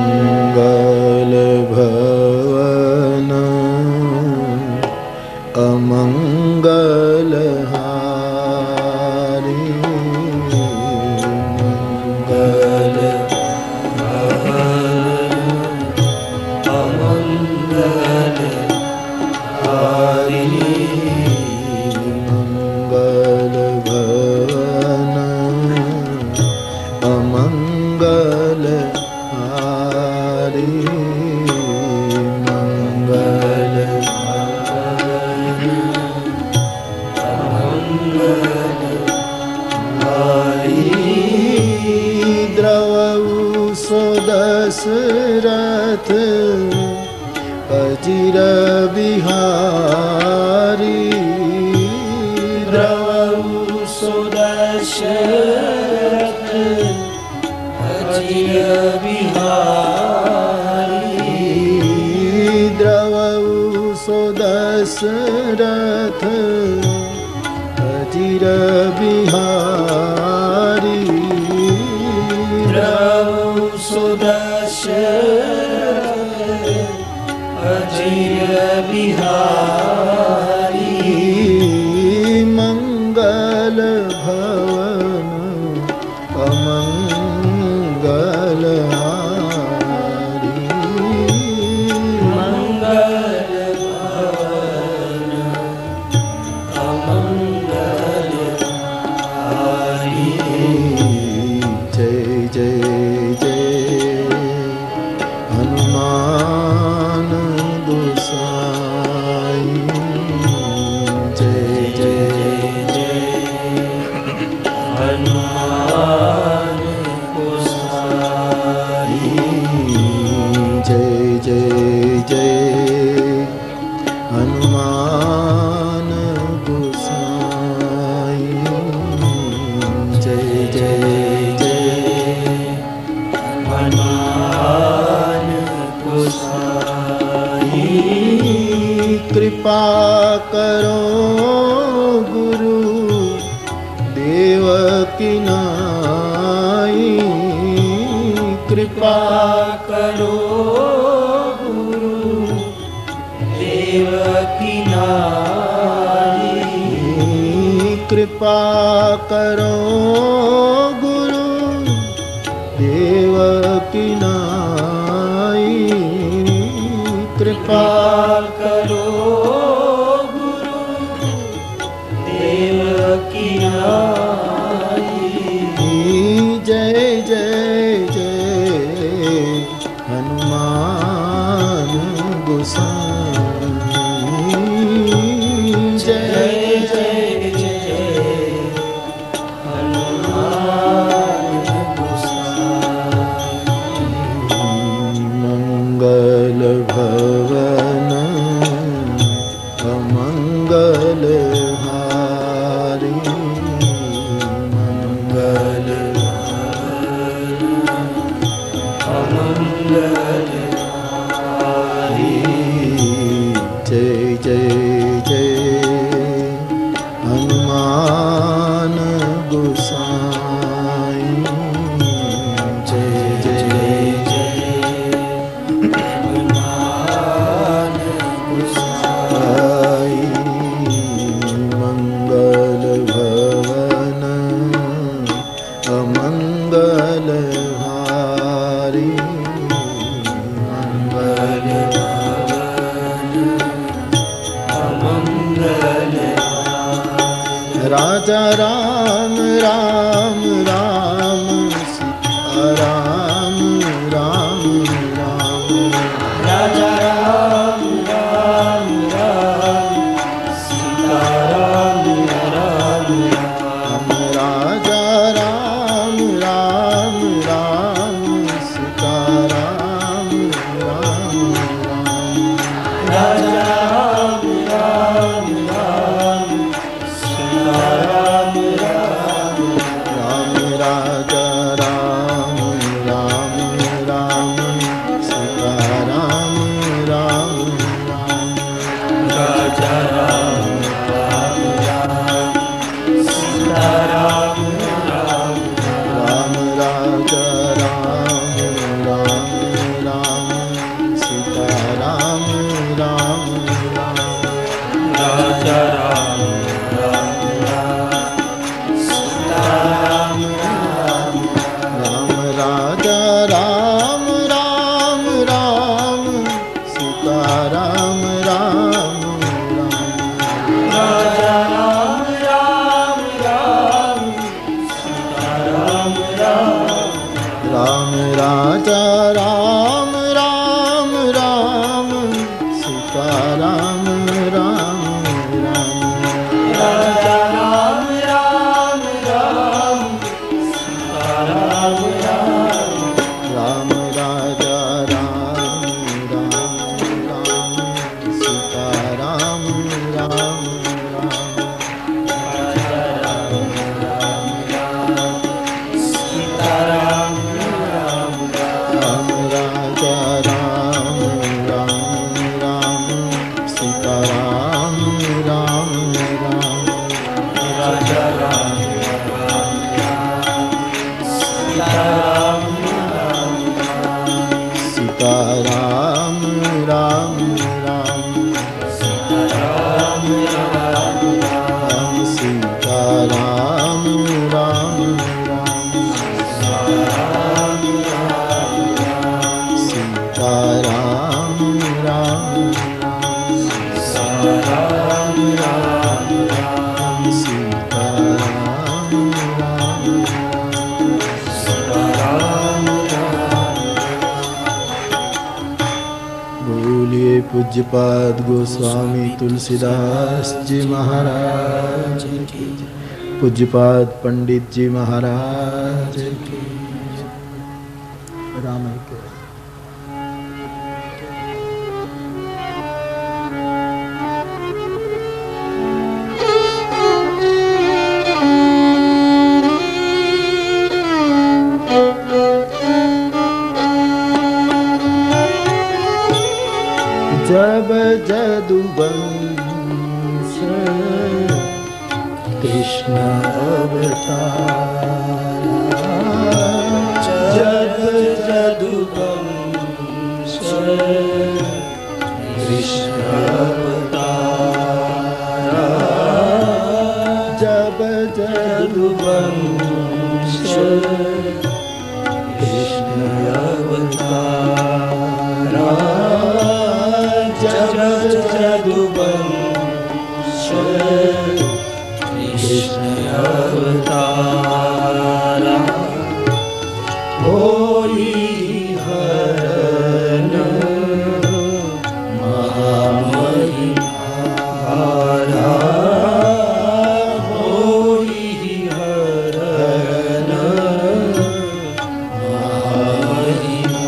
मंगल भवन अमंगल हारी मंगल अमंगल हारी मंगल भवन अमंगल हारी मंगल द्रवऊ दशरथ अजिर बिहारी द्रवऊ दशरथ अजिर बिहारी द्रवऊ दशरथ अजिर बिहारी द्रवऊ दशरथ अजिर बिहारी मंगल भवन अमंगल हारी मंगल भवन अमंगल हारी जय जय जय हनुमान गोसाई जय जय जय हनुमान गोसाई जय जय जय हनुमान गोसाई जय जय जय हनुमान गोसाई कृपा करो गुरु देव की नाई कृपा करो गुरु देव की नाई कृपा करो गुरु देव की नाई कृपा करो गुरु देव की नाई जय जय जय हनुमान गोसाई जय जय जय हनुमान गोसाई मंगल भवन अमंगल हारी मंगल अमंगल हारी जय जय जय हनुमान गोसाई जय जय जय हनुमान गोसाई मंगल भवन अमंगल हारी मंगल भवन अमंगल राजा राम राम राम राम राजा राम राम राम सीता राम राम राम राजा राम राम राम सीता राम राम राम राजा राम राम राम सीता राम राम राम राजा राम राम राम सीता राम राम राम राजा राम राम राम सीता राम राम राम राजा राम राम राम सीता राम राम सीता राम राम राम सीता राम राम राम सीता राम राम राम सीता राम राम राम सीता राम राम बोलिए पूज्यपाद गोस्वामी तुलसीदास जी महाराज की, पूज्यपाद पंडित जी महाराज की। राम के जब जदुवंश कृष्ण अवतारा, जब जदुवंश कृष्ण अवतारा, जब जदुवंश कृष्ण अवतारा, जब जदुवंश कृष्ण अवतारा, होई हरण महामहिमारा, होई हरण महामहिमारा,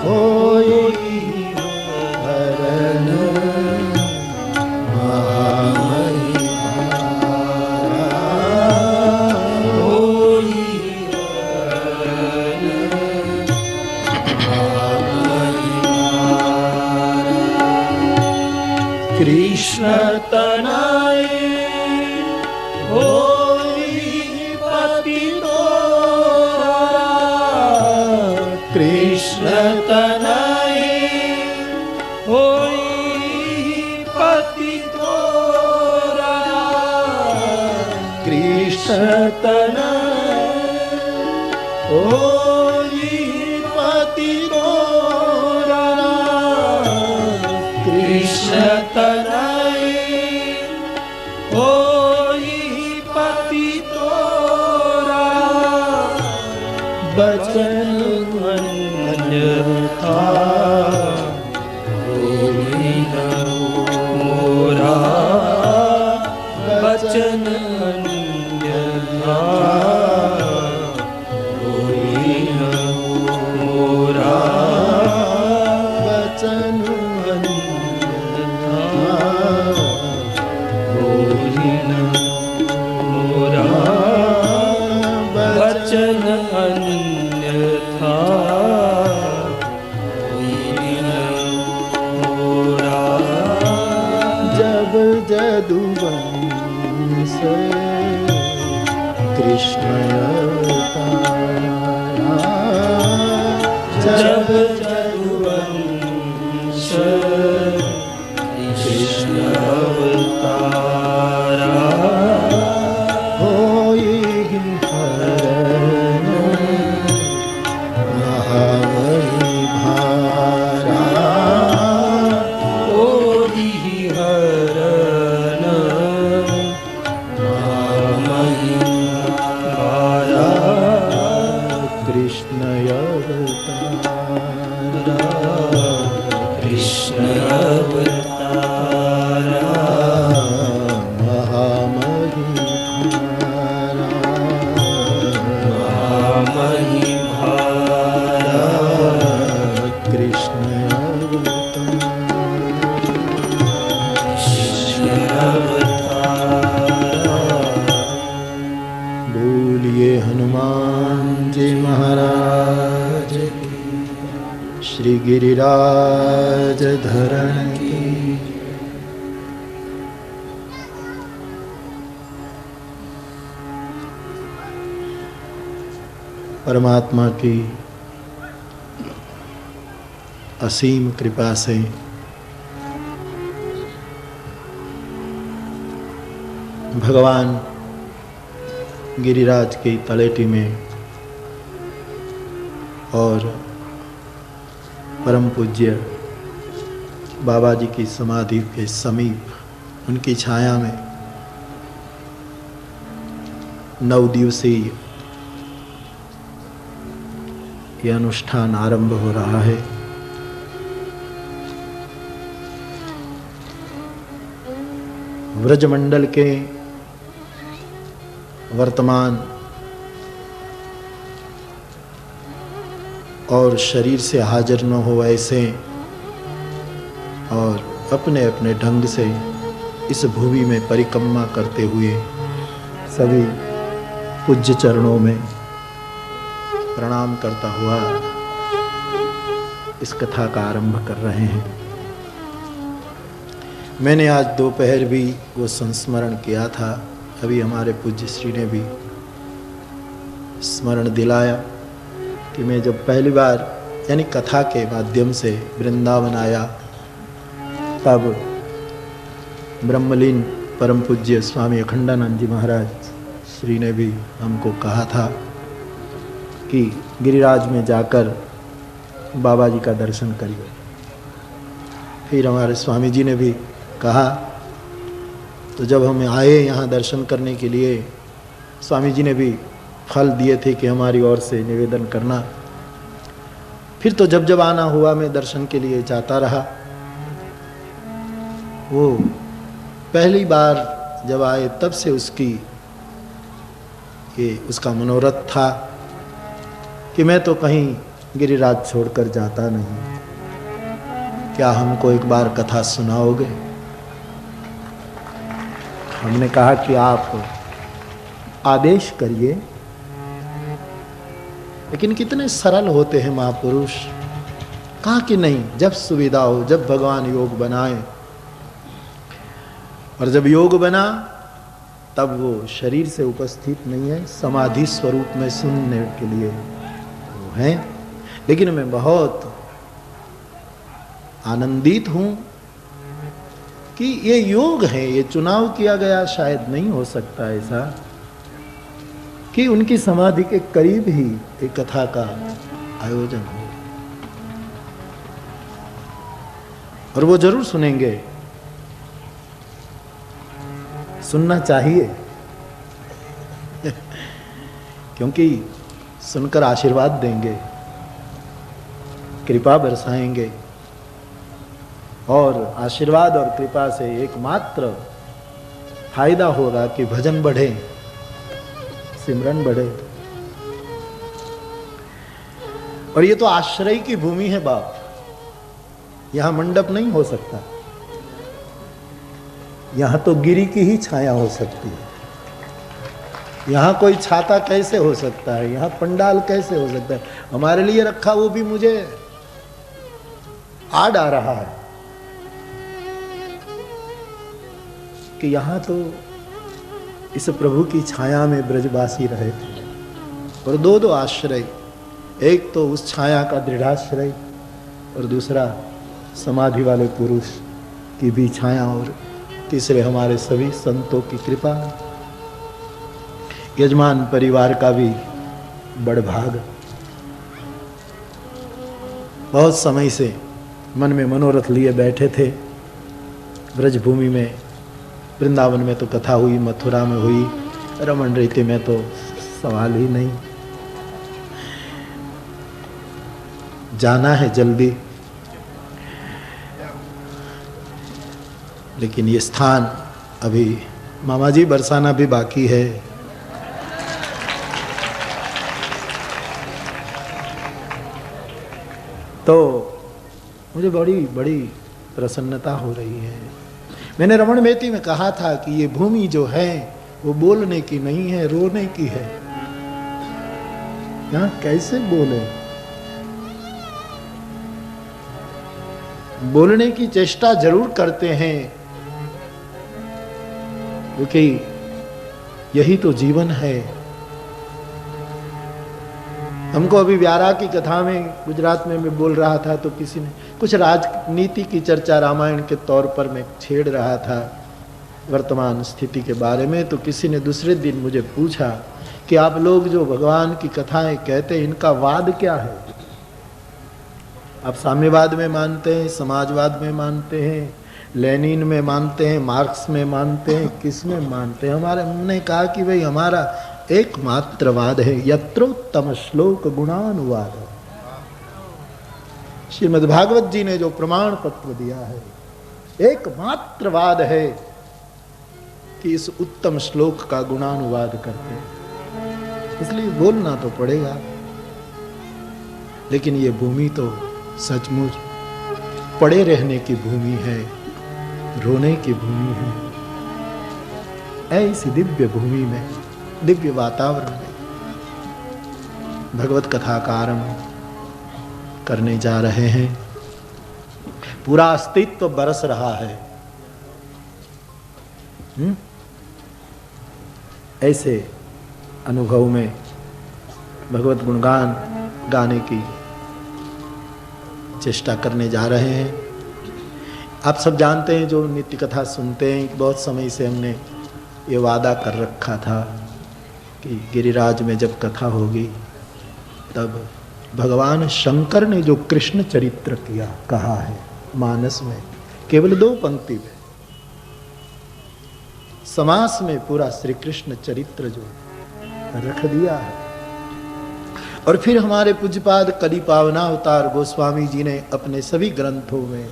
होई हरण महामहिमारा, होई हरण महामहिमारा। कृष्ण तनय होई पति तोरा, कृष्ण तनय होई पति तोरा, कृष्ण तनय होई पति तोरा, कृष्ण तनय होई पति तोरा, बचन अन्यथा होई न मोरा, बचन अन्यथा होई न मोरा, बचन अन्यथा होई न मोरा, बचन अन्यथा होई न मोरा। जब जदुवंश कृष्ण अवतारा, जब जदुवंश कृष्ण अवतारा, होई हरण महामहिमारा, होई हरण महामहिमारा, हनुमान जी महाराज की, श्री गिरिराज धरण की। परमात्मा की असीम कृपा से भगवान गिरिराज की तलेटी में और परम पूज्य बाबा जी की समाधि के समीप उनकी छाया में 9 दिवसीय यह अनुष्ठान आरंभ हो रहा है। व्रजमंडल के वर्तमान और शरीर से हाजिर न हो ऐसे और अपने अपने ढंग से इस भूमि में परिक्रमा करते हुए सभी पूज्य चरणों में प्रणाम करता हुआ इस कथा का आरंभ कर रहे हैं। मैंने आज दोपहर भी वो संस्मरण किया था, अभी हमारे पूज्य श्री ने भी स्मरण दिलाया कि मैं जब पहली बार यानी कथा के माध्यम से वृंदावन आया तब ब्रह्मलीन परम पूज्य स्वामी अखंडानंद जी महाराज श्री ने भी हमको कहा था कि गिरिराज में जाकर बाबा जी का दर्शन करिए। फिर हमारे स्वामी जी ने भी कहा, तो जब हम आए यहाँ दर्शन करने के लिए स्वामी जी ने भी फल दिए थे कि हमारी ओर से निवेदन करना। फिर तो जब जब आना हुआ मैं दर्शन के लिए जाता रहा। वो पहली बार जब आए तब से उसका मनोरथ था कि मैं तो कहीं गिरिराज छोड़कर जाता नहीं, क्या हमको एक बार कथा सुनाओगे? हमने कहा कि आप आदेश करिए। लेकिन कितने सरल होते हैं महापुरुष। कहा कि नहीं, जब सुविधा हो, जब भगवान योग बनाए। और जब योग बना तब वो शरीर से उपस्थित नहीं है, समाधि स्वरूप में सुनने के लिए वो है। लेकिन मैं बहुत आनंदित हूं कि ये योग है, ये चुनाव किया गया, शायद नहीं हो सकता ऐसा कि उनकी समाधि के करीब ही एक कथा का आयोजन हो। और वो जरूर सुनेंगे, सुनना चाहिए क्योंकि सुनकर आशीर्वाद देंगे, कृपा बरसाएंगे। और आशीर्वाद और कृपा से एकमात्र फायदा होगा कि भजन बढ़े, सिमरन बढ़े। और ये तो आश्रय की भूमि है बाप, यहां मंडप नहीं हो सकता, यहां तो गिरी की ही छाया हो सकती है। यहां कोई छाता कैसे हो सकता है, यहां पंडाल कैसे हो सकता है? हमारे लिए रखा वो भी मुझे आड़ आ रहा है कि यहाँ तो इस प्रभु की छाया में ब्रजवासी रहे थे। और दो आश्रय, एक तो उस छाया का दृढ़ाश्रय और दूसरा समाधि वाले पुरुष की भी छाया, और तीसरे हमारे सभी संतों की कृपा, यजमान परिवार का भी बड़भाग। बहुत समय से मन में मनोरथ लिए बैठे थे। ब्रजभूमि में, वृंदावन में तो कथा हुई, मथुरा में हुई, रमन रीति में तो सवाल ही नहीं। जाना है जल्दी, लेकिन ये स्थान अभी मामा जी बरसाना भी बाकी है। तो मुझे बड़ी बड़ी प्रसन्नता हो रही है। मैंने रमण मेती में कहा था कि ये भूमि जो है वो बोलने की नहीं है, रोने की है। यहाँ कैसे बोले? बोलने की चेष्टा जरूर करते हैं, क्योंकि यही तो जीवन है। हमको अभी व्यारा की कथा में गुजरात में मैं बोल रहा था, तो किसी ने कुछ राजनीति की चर्चा रामायण के तौर पर मैं छेड़ रहा था वर्तमान स्थिति के बारे में। तो किसी ने दूसरे दिन मुझे पूछा कि आप लोग जो भगवान की कथाएं कहते हैं, इनका वाद क्या है? आप साम्यवाद में मानते हैं, समाजवाद में मानते हैं, लेनिन में मानते हैं, मार्क्स में मानते हैं, किस में मानते हैं? हमने कहा कि भाई हमारा एकमात्र वाद है, यत्रोत्तम श्लोक गुणानुवाद। श्रीमद् भागवत जी ने जो प्रमाण पत्र दिया है, एकमात्र वाद है कि इस उत्तम श्लोक का गुणानुवाद करते हैं। इसलिए बोलना तो पड़ेगा, लेकिन ये भूमि तो सचमुच पड़े रहने की भूमि है, रोने की भूमि है। ऐसी दिव्य भूमि में, दिव्य वातावरण में भगवत कथा का आरंभ करने जा रहे हैं। पूरा अस्तित्व बरस रहा है। ऐसे अनुभव में भगवत गुणगान गाने की चेष्टा करने जा रहे हैं। आप सब जानते हैं, जो नित्य कथा सुनते हैं, बहुत समय से हमने ये वादा कर रखा था कि गिरिराज में जब कथा होगी तब भगवान शंकर ने जो कृष्ण चरित्र किया कहा है मानस में, केवल 2 पंक्ति में, समास में पूरा श्री कृष्ण चरित्र जो रख दिया है। और फिर हमारे पूज्यपाद कली पावनावतार गोस्वामी जी ने अपने सभी ग्रंथों में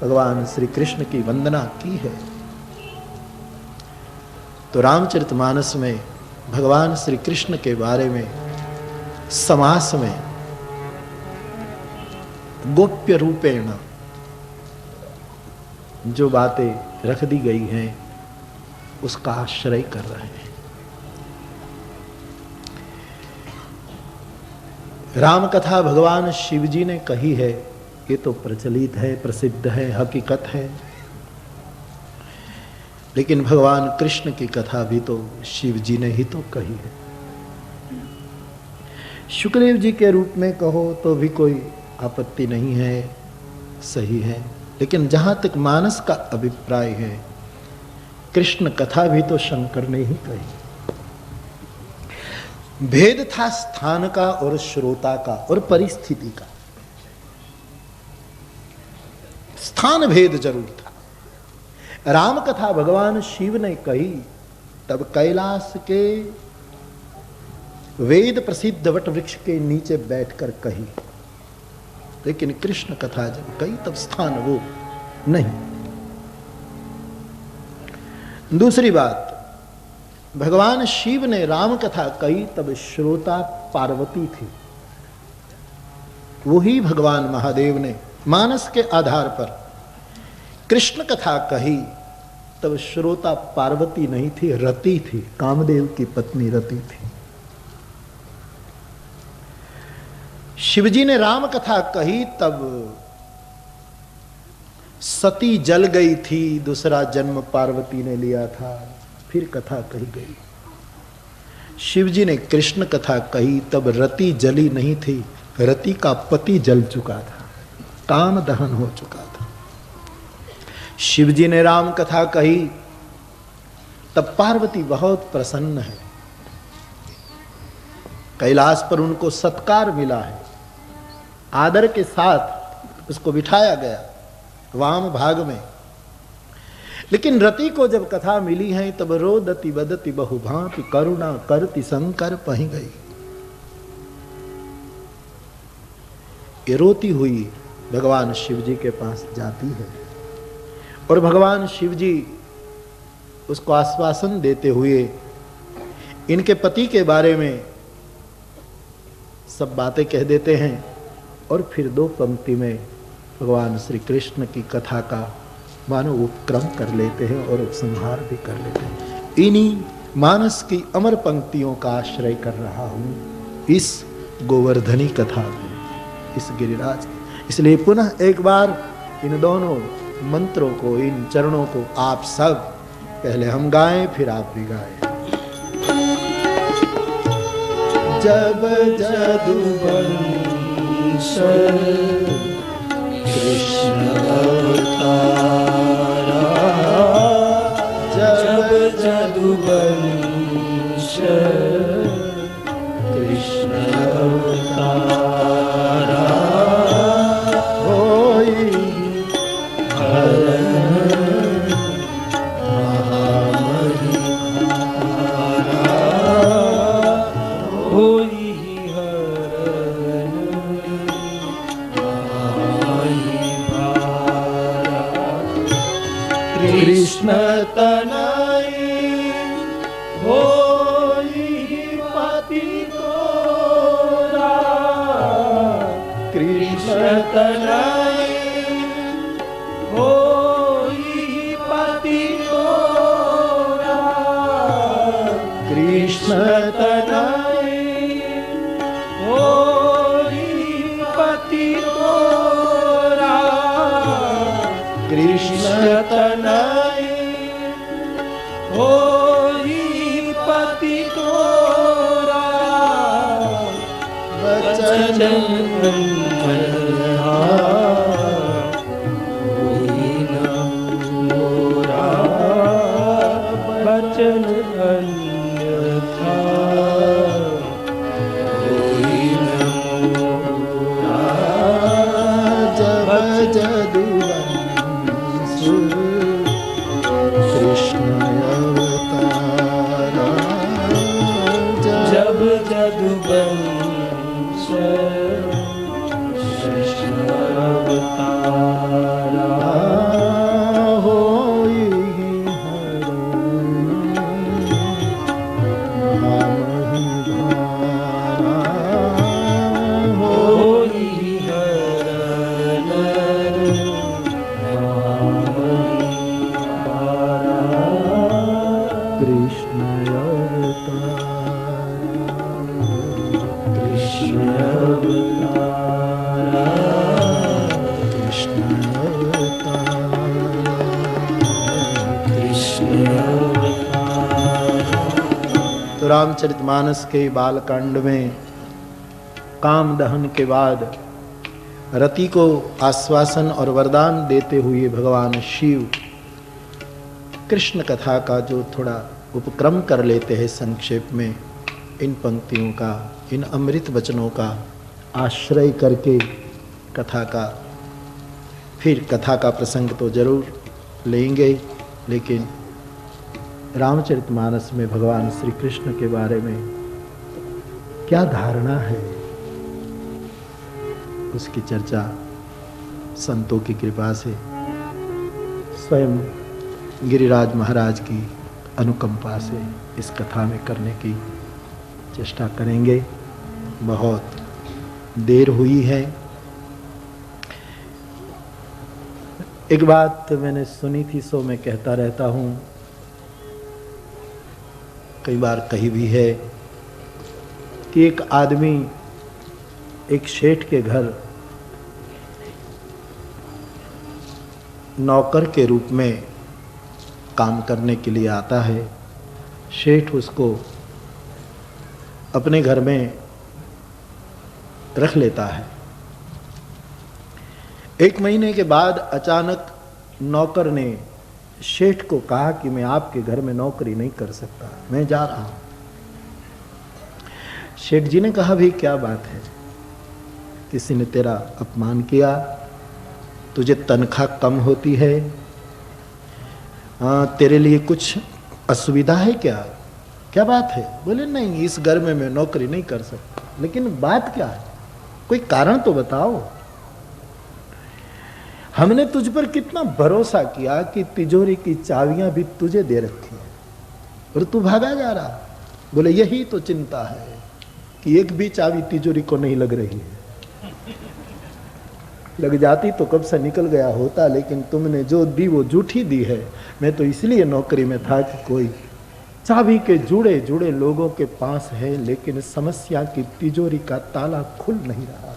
भगवान श्री कृष्ण की वंदना की है। तो रामचरितमानस में भगवान श्री कृष्ण के बारे में समास में गोप्य रूपेण जो बातें रख दी गई हैं, उसका आश्रय कर रहे हैं। राम कथा भगवान शिव जी ने कही है, ये तो प्रचलित है, प्रसिद्ध है, हकीकत है। लेकिन भगवान कृष्ण की कथा भी तो शिव जी ने ही तो कही है। शुकदेव जी के रूप में कहो तो भी कोई आपत्ति नहीं है, सही है। लेकिन जहां तक मानस का अभिप्राय है, कृष्ण कथा भी तो शंकर ने ही कही। भेद था स्थान का और श्रोता का और परिस्थिति का। स्थान भेद जरूर था। राम कथा भगवान शिव ने कही तब कैलाश के वेद प्रसिद्ध वट वृक्ष के नीचे बैठकर कही, लेकिन कृष्ण कथा जब कही तब स्थान वो नहीं। दूसरी बात, भगवान शिव ने राम कथा कही तब श्रोता पार्वती थी। वही भगवान महादेव ने मानस के आधार पर कृष्ण कथा कही तब श्रोता पार्वती नहीं थी, रति थी, कामदेव की पत्नी रति थी। शिवजी ने राम कथा कही तब सती जल गई थी, दूसरा जन्म पार्वती ने लिया था, फिर कथा कही गई। शिवजी ने कृष्ण कथा कही तब रति जली नहीं थी, रति का पति जल चुका था, काम दहन हो चुका था। शिवजी ने राम कथा कही तब पार्वती बहुत प्रसन्न है, कैलाश पर उनको सत्कार मिला है, आदर के साथ उसको बिठाया गया वाम भाग में। लेकिन रति को जब कथा मिली है तब रोदति वदति बहुभांति करुणा करति शंकर पही गई। ये रोती हुई भगवान शिव जी के पास जाती है और भगवान शिव जी उसको आश्वासन देते हुए इनके पति के बारे में सब बातें कह देते हैं और फिर 2 पंक्ति में भगवान श्री कृष्ण की कथा का मानो उपक्रम कर लेते हैं और उपसंहार भी कर लेते हैं। इन्हीं मानस की अमर पंक्तियों का आश्रय कर रहा हूं। इस गोवर्धनी कथा में इस गिरिराज। इसलिए पुनः एक बार इन दोनों मंत्रों को, इन चरणों को आप सब, पहले हम गाएं फिर आप भी गाएं। जब जदुवंश कृष्ण अवतारा, जब जदुवंश कृष्ण अवतारा, होई हरण महामहिमारा, होई हरण महामहिमारा। कृष्ण तनय होई पति तोरा, कृष्ण तनय होई पति तोरा, कृष्ण तनय होई पति तोरा, कृष्ण तनय होई पति तोरा, वचन अन्यथा होई न मोरा, वचन अन्यथा होई न मोरा। जब जदुवंश कृष्ण अवतारा, जब जदुवंश कृष्ण अवतारा, होई हरण महामहिमारा, होई हरण महामहिमारा। कृष्ण अवतारा, कृष्ण अवतारा, कृष्ण अवतारा, कृष्ण अवतारा। तो रामचरितमानस के बालकांड में काम दहन के बाद रति को आश्वासन और वरदान देते हुए भगवान शिव कृष्ण कथा का जो थोड़ा उपक्रम कर लेते हैं संक्षेप में, इन पंक्तियों का, इन अमृत वचनों का आश्रय करके कथा का, फिर कथा का प्रसंग तो जरूर लेंगे, लेकिन रामचरितमानस में भगवान श्री कृष्ण के बारे में क्या धारणा है, उसकी चर्चा संतों की कृपा से, स्वयं गिरिराज महाराज की अनुकंपा से इस कथा में करने की चेष्टा करेंगे। बहुत देर हुई है। एक बात मैंने सुनी थी सो मैं कहता रहता हूँ, कई बार कही भी है कि एक आदमी एक शेठ के घर नौकर के रूप में काम करने के लिए आता है। शेठ उसको अपने घर में रख लेता है। एक महीने के बाद अचानक नौकर ने शेठ को कहा कि मैं आपके घर में नौकरी नहीं कर सकता, मैं जा रहा हूं। शेठ जी ने कहा भी क्या बात है, किसी ने तेरा अपमान किया, तुझे तनख्वाह कम होती है, तेरे लिए कुछ असुविधा है क्या, क्या बात है? बोले नहीं, इस घर में मैं नौकरी नहीं कर सकता। लेकिन बात क्या है, कोई कारण तो बताओ। हमने तुझ पर कितना भरोसा किया कि तिजोरी की चाबियां भी तुझे दे रखी है और तू भागा जा रहा। बोले यही तो चिंता है कि एक भी चाबी तिजोरी को नहीं लग रही है, लग जाती तो कब से निकल गया होता, लेकिन तुमने जो दी वो झूठी दी है। मैं तो इसलिए नौकरी में था कि कोई चाबी के जुड़े जुड़े लोगों के पास है, लेकिन समस्या की तिजोरी का ताला खुल नहीं रहा।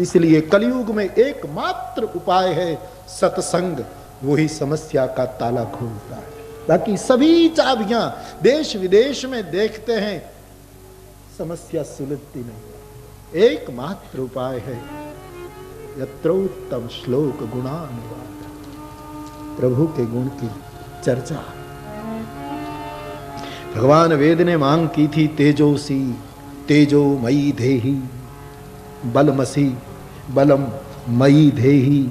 इसलिए कलयुग में एकमात्र उपाय है सत्संग, वही समस्या का ताला खोलता है। बाकी सभी चाबियां देश विदेश में देखते हैं, समस्या सुलझती नहीं। एकमात्र उपाय है यत्रोत्तम श्लोक गुणानुवाद, प्रभु के गुण की चर्चा। भगवान वेद ने मांग की थी तेजोसी तेजो मयि देहि, बलमसी बलम मयि देहि।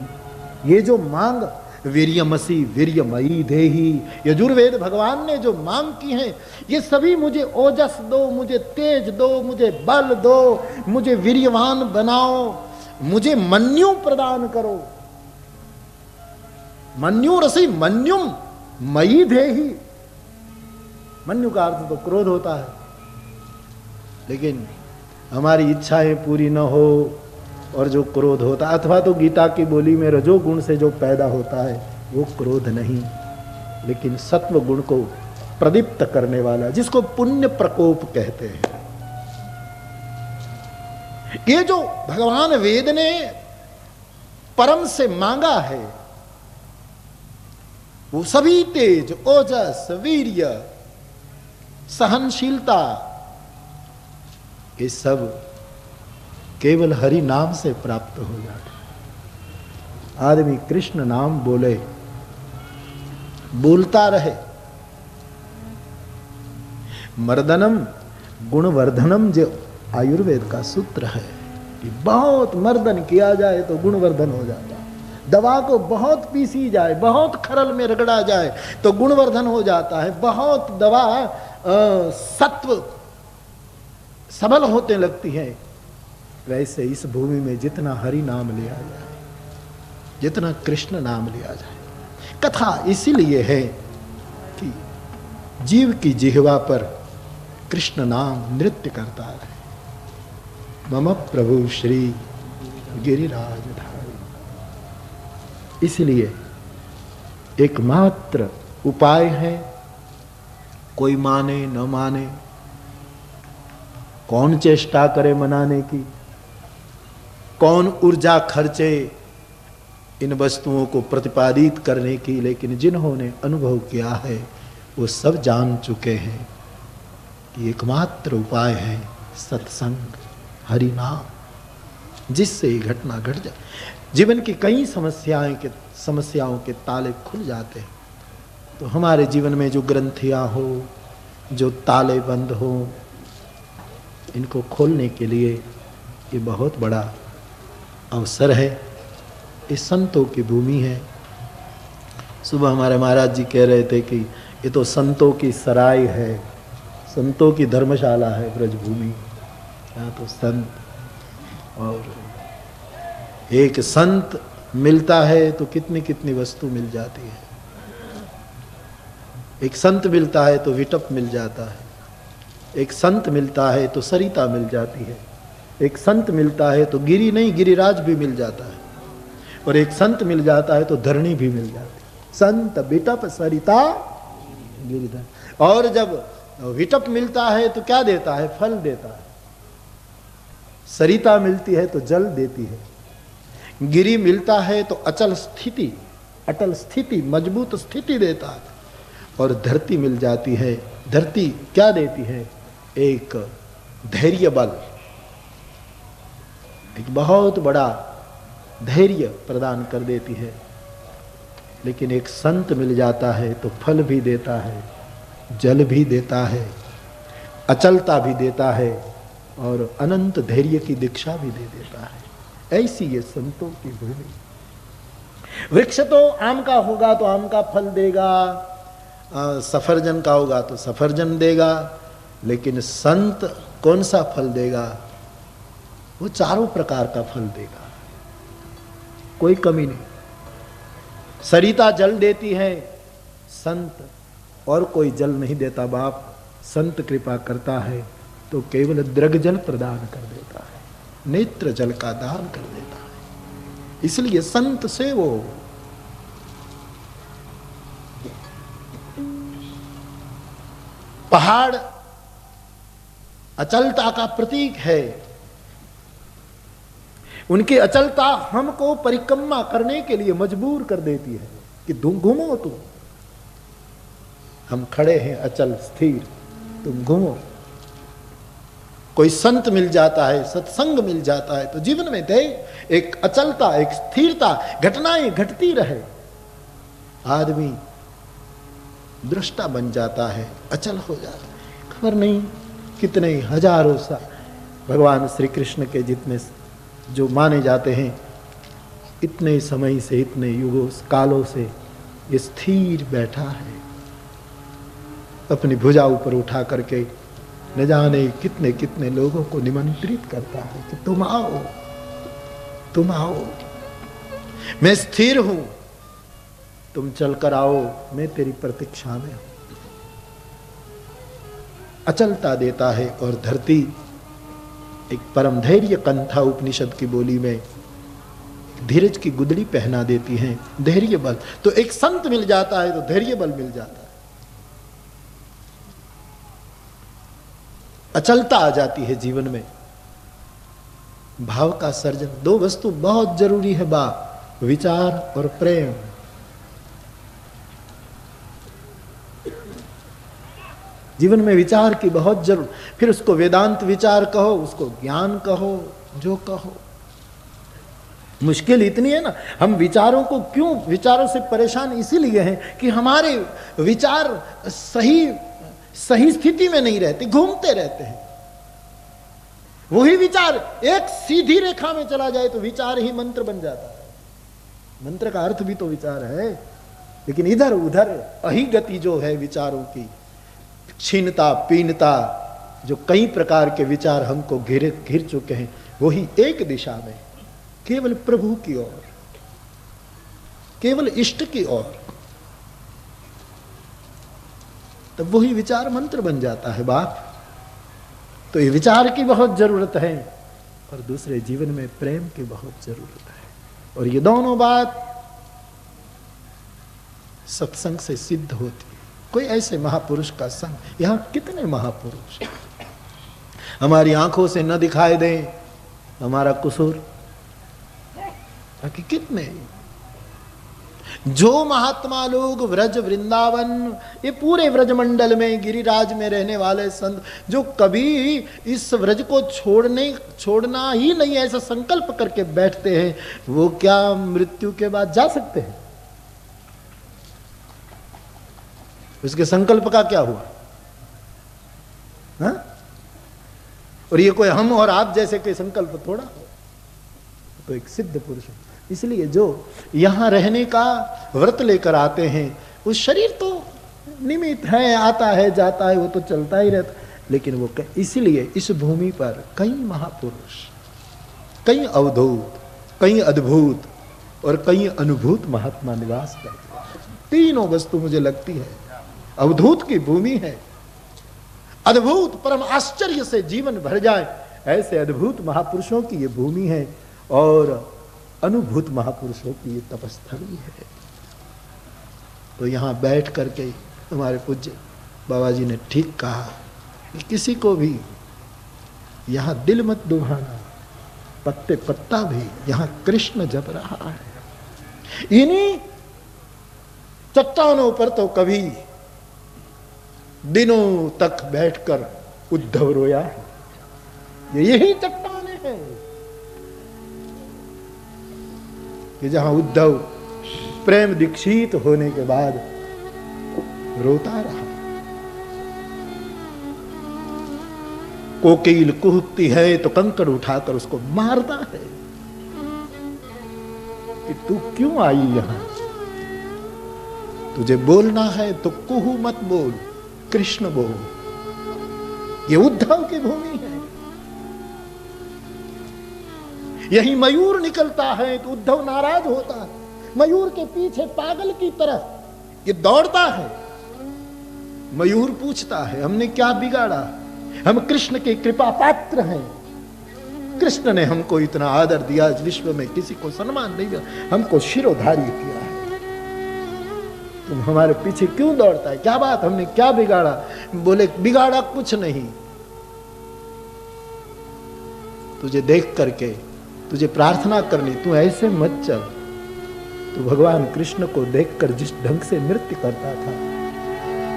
ये जो मांग वीर्यमसी वीर्यमयी देहि, यजुर्वेद भगवान ने जो मांग की है, ये सभी मुझे ओजस दो, मुझे तेज दो, मुझे बल दो, मुझे वीर्यवान बनाओ, मुझे मन्यु प्रदान करो। मन्यु रसी मन्युम मयि देहि। मन्यु का अर्थ तो क्रोध होता है, लेकिन हमारी इच्छाएं पूरी न हो और जो क्रोध होता, अथवा तो गीता की बोली में रजोगुण से जो पैदा होता है वो क्रोध नहीं, लेकिन सत्व गुण को प्रदीप्त करने वाला, जिसको पुण्य प्रकोप कहते हैं। ये जो भगवान वेद ने परम से मांगा है, वो सभी तेज, ओजस, वीर्य, सहनशीलता, ये सब केवल हरि नाम से प्राप्त हो जाते। आदमी कृष्ण नाम बोले, बोलता रहे। मर्दनम गुणवर्धनम जो आयुर्वेद का सूत्र है कि बहुत मर्दन किया जाए तो गुणवर्धन हो जाता है। दवा को बहुत पीसी जाए, बहुत खरल में रगड़ा जाए तो गुणवर्धन हो जाता है। बहुत दवा सत्व सबल होते लगती है। वैसे इस भूमि में जितना हरि नाम लिया जाए, जितना कृष्ण नाम लिया जाए, कथा इसीलिए है कि जीव की जिह्वा पर कृष्ण नाम नृत्य करता रहे। मम प्रभु श्री गिरिराज धारी। इसलिए एकमात्र उपाय है, कोई माने न माने, कौन चेष्टा करे मनाने की, कौन ऊर्जा खर्चे इन वस्तुओं को प्रतिपादित करने की, लेकिन जिन्होंने अनुभव किया है वो सब जान चुके हैं कि एकमात्र उपाय है सत्संग, हरि नाम, जिससे ये घटना घट जाए। जीवन की कई समस्याओं के ताले खुल जाते हैं। तो हमारे जीवन में जो ग्रंथियां हो, जो ताले बंद हो, इनको खोलने के लिए ये बहुत बड़ा अवसर है। इस संतों की भूमि है। सुबह हमारे महाराज जी कह रहे थे कि ये तो संतों की सराय है, संतों की धर्मशाला है ब्रजभूमि। यहाँ तो संत, और एक संत मिलता है तो कितनी कितनी वस्तु मिल जाती है। एक संत मिलता है तो विटप मिल जाता है, एक संत मिलता है तो सरिता मिल जाती है, एक संत मिलता है तो गिरी नहीं गिरिराज भी मिल जाता है, और एक संत मिल जाता है तो धरणी भी मिल जाती है। संत विटप सरिता गिरिधर। और जब विटप मिलता है तो क्या देता है? फल देता है। सरिता मिलती है तो जल देती है। गिरी मिलता है तो अचल स्थिति, अटल स्थिति, मजबूत स्थिति देता है। और धरती मिल जाती है, धरती क्या देती है? एक धैर्य बल, एक बहुत बड़ा धैर्य प्रदान कर देती है। लेकिन एक संत मिल जाता है तो फल भी देता है, जल भी देता है, अचलता भी देता है, और अनंत धैर्य की दीक्षा भी दे देता है। ऐसी ये संतों की भूमि। वृक्ष तो आम का होगा तो आम का फल देगा, सफरजन का होगा तो सफरजन देगा, लेकिन संत कौन सा फल देगा? वो चारों प्रकार का फल देगा, कोई कमी नहीं। सरिता जल देती है, संत और कोई जल नहीं देता। बाप संत कृपा करता है तो केवल दृग जल प्रदान कर देता है, नेत्र जल का दान कर देता है। इसलिए संत से वो पहाड़ अचलता का प्रतीक है। उनकी अचलता हमको परिक्रमा करने के लिए मजबूर कर देती है कि तुम घूमो, तुम हम खड़े हैं अचल स्थिर, तुम घूमो। कोई संत मिल जाता है, सत्संग मिल जाता है तो जीवन में दे एक अचलता, एक स्थिरता, घटनाएं घटती रहे, आदमी दृष्टा बन जाता है, अचल हो जाता है। खबर नहीं कितने हजारों साल भगवान श्री कृष्ण के जितने जो माने जाते हैं, इतने समय से, इतने युगों कालों से ये स्थिर बैठा है, अपनी भुजा ऊपर उठा करके न जाने कितने कितने लोगों को निमंत्रित करता है कि तुम आओ, तुम आओ, मैं स्थिर हूं, तुम चलकर आओ, मैं तेरी प्रतीक्षा में हूं। अचलता देता है। और धरती एक परम धैर्य कंथा उपनिषद की बोली में धीरज की गुदड़ी पहना देती है, धैर्य बल। तो एक संत मिल जाता है तो धैर्य बल मिल जाता है, अचलता आ जाती है जीवन में, भाव का सर्जन। दो वस्तु बहुत जरूरी है विचार और प्रेम। जीवन में विचार की बहुत जरूर, फिर उसको वेदांत विचार कहो, उसको ज्ञान कहो, जो कहो। मुश्किल इतनी है ना, हम विचारों को क्यों, विचारों से परेशान इसीलिए हैं कि हमारे विचार सही स्थिति में नहीं रहते, घूमते रहते हैं। वही विचार एक सीधी रेखा में चला जाए तो विचार ही मंत्र बन जाता है। मंत्र का अर्थ भी तो विचार है, लेकिन इधर उधर अहिगति जो है विचारों की, क्षीणता पीनता, जो कई प्रकार के विचार हमको घिर चुके हैं, वही एक दिशा में केवल प्रभु की ओर, केवल इष्ट की ओर, तब वही विचार मंत्र बन जाता है बाप। तो ये विचार की बहुत जरूरत है और दूसरे जीवन में प्रेम की बहुत जरूरत है। और ये दोनों बात सत्संग से सिद्ध होती है। कोई ऐसे महापुरुष का संग, यहां कितने महापुरुष हमारी आंखों से न दिखाई दें, हमारा कसूर, बाकी कितने जो महात्मा लोग व्रज वृंदावन, ये पूरे व्रज मंडल में गिरिराज में रहने वाले संत जो कभी इस व्रज को छोड़ना ही नहीं ऐसा संकल्प करके बैठते हैं, वो क्या मृत्यु के बाद जा सकते हैं? उसके संकल्प का क्या हुआ? हा? और ये कोई हम और आप जैसे कोई संकल्प थोड़ा हो, तो एक सिद्ध पुरुष है। इसलिए जो यहां रहने का व्रत लेकर आते हैं, उस शरीर तो निमित्त है, आता है जाता है, वो तो चलता ही रहता, लेकिन वो इसलिए इस भूमि पर कई महापुरुष, कई अवधूत, कई अद्भुत और कई अनुभूत महात्मा निवास करते हैं। तीनों वस्तु मुझे लगती है, अवधूत की भूमि है, अद्भुत परम आश्चर्य से जीवन भर जाए ऐसे अद्भुत महापुरुषों की ये भूमि है, और अनुभूत महापुरुषों की ये तपस्थली है। तो यहां बैठ करके हमारे पूज्य बाबा जी ने ठीक कहा कि किसी को भी यहां दिल मत दुभाना, पत्ते पत्ता भी यहां कृष्ण जप रहा है। इन्हीं चट्टानों पर तो कभी दिनों तक बैठकर उद्धव रोया है। यही चट्टाने हैं कि जहां उद्धव प्रेम दीक्षित होने के बाद रोता रहा। कोकिल कुहकती है तो कंकड़ उठाकर उसको मारता है कि तू क्यों आई यहां, तुझे बोलना है तो कुहू मत बोल, कृष्ण बोल। ये उद्धव की भूमि है। यही मयूर निकलता है तो उद्धव नाराज होता है, मयूर के पीछे पागल की तरह ये दौड़ता है। मयूर पूछता है हमने क्या बिगाड़ा, हम कृष्ण के कृपा पात्र हैं, कृष्ण ने हमको इतना आदर दिया, विश्व में किसी को सम्मान नहीं दिया, हमको शिरोधार्य किया है। तुम हमारे पीछे क्यों दौड़ता है? क्या बात, हमने क्या बिगाड़ा? बोले बिगाड़ा कुछ नहीं, तुझे देख करके तुझे प्रार्थना करनी, तू ऐसे मत चल। तू भगवान कृष्ण को देखकर जिस ढंग से नृत्य करता था,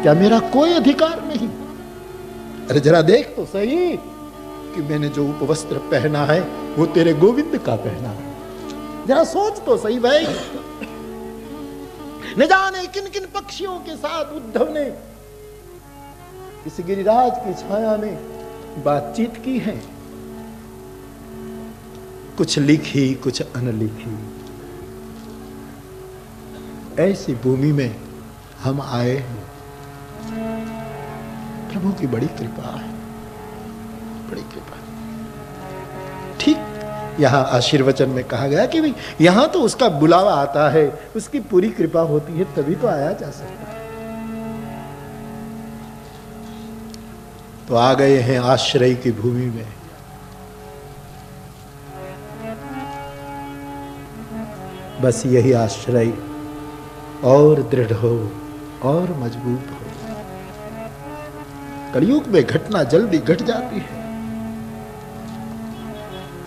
क्या मेरा कोई अधिकार नहीं? अरे जरा देख तो सही कि मैंने जो उपवस्त्र पहना है वो तेरे गोविंद का पहना है। जरा सोच तो सही भाई। न जाने किन किन पक्षियों के साथ उद्धव ने इस गिरिराज की छाया में बातचीत की है, कुछ लिखी कुछ अनलिखी। ऐसी भूमि में हम आए हैं। प्रभु की बड़ी कृपा है, बड़ी कृपा। ठीक यहां आशीर्वचन में कहा गया कि भाई यहां तो उसका बुलावा आता है, उसकी पूरी कृपा होती है, तभी तो आया जा सकता है। तो आ गए हैं आश्रय की भूमि में। बस यही आश्रय और दृढ़ हो और मजबूत हो। कलयुग में घटना जल्दी घट जाती है।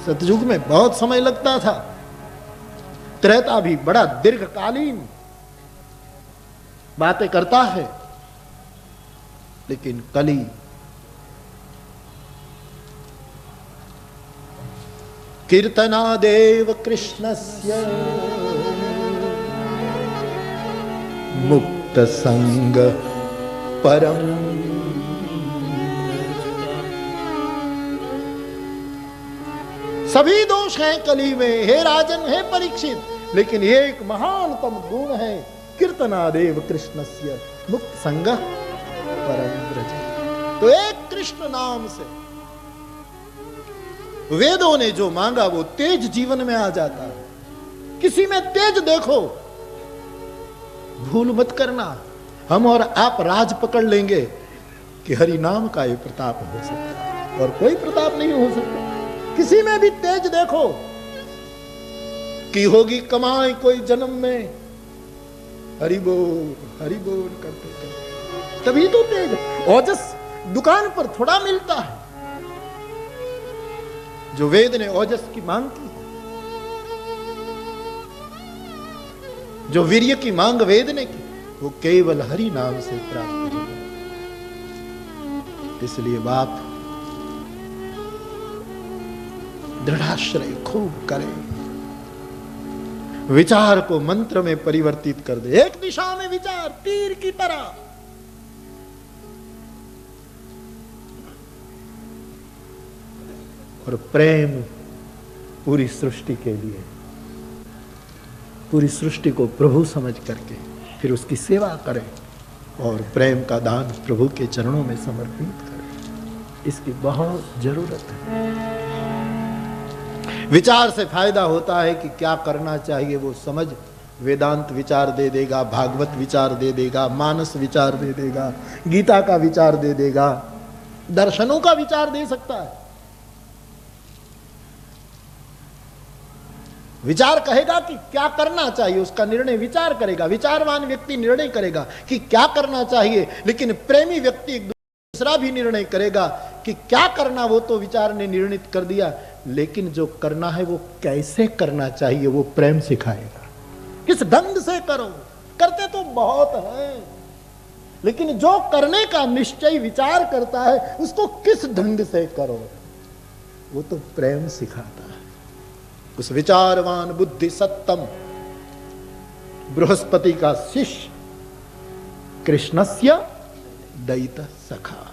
सतयुग में बहुत समय लगता था, त्रेता भी बड़ा दीर्घकालीन बातें करता है, लेकिन कली कीर्तनादेव कृष्णस्य मुक्त संग परम। सभी दोष हैं कली में, हे राजन, हे परीक्षित, लेकिन एक महानतम गुण है, कीर्तनादेव कृष्णस्य मुक्त संग परम ब्रज। तो एक कृष्ण नाम से वेदों ने जो मांगा वो तेज जीवन में आ जाता है। किसी में तेज देखो, भूल मत करना, हम और आप राज पकड़ लेंगे कि हरि नाम का ये प्रताप हो सकता है और कोई प्रताप नहीं हो सकता। किसी में भी तेज देखो कि होगी कमाई कोई जन्म में, हरि बोल करते करते, तभी तो तेज। ओजस दुकान पर थोड़ा मिलता है। जो वेद ने ओजस की मांग की, जो वीर्य की मांग वेद ने की, वो केवल हरि नाम से प्राप्त होगा। इसलिए बाप दृढ़ाश्रय खूब करे, विचार को मंत्र में परिवर्तित कर दे। एक दिशा में विचार तीर की तरह, और प्रेम पूरी सृष्टि के लिए, पूरी सृष्टि को प्रभु समझ करके फिर उसकी सेवा करें और प्रेम का दान प्रभु के चरणों में समर्पित करें। इसकी बहुत जरूरत है। विचार से फायदा होता है कि क्या करना चाहिए वो समझ वेदांत विचार दे देगा, भागवत विचार दे देगा, मानस विचार दे देगा, गीता का विचार दे देगा, दर्शनों का विचार दे सकता है। विचार कहेगा कि क्या करना चाहिए, उसका निर्णय विचार करेगा। विचारवान व्यक्ति निर्णय करेगा कि क्या करना चाहिए, लेकिन प्रेमी व्यक्ति एक दूसरा भी निर्णय करेगा कि क्या करना, वो तो विचार ने निर्णित कर दिया, लेकिन जो करना है वो कैसे करना चाहिए वो प्रेम सिखाएगा। किस ढंग से करो, करते तो बहुत है, लेकिन जो करने का निश्चय विचार करता है उसको किस ढंग से करो वो तो प्रेम सिखाता है। उस विचारवान बुद्धि सत्तम बृहस्पति का शिष्य कृष्णस्य दयित सखा,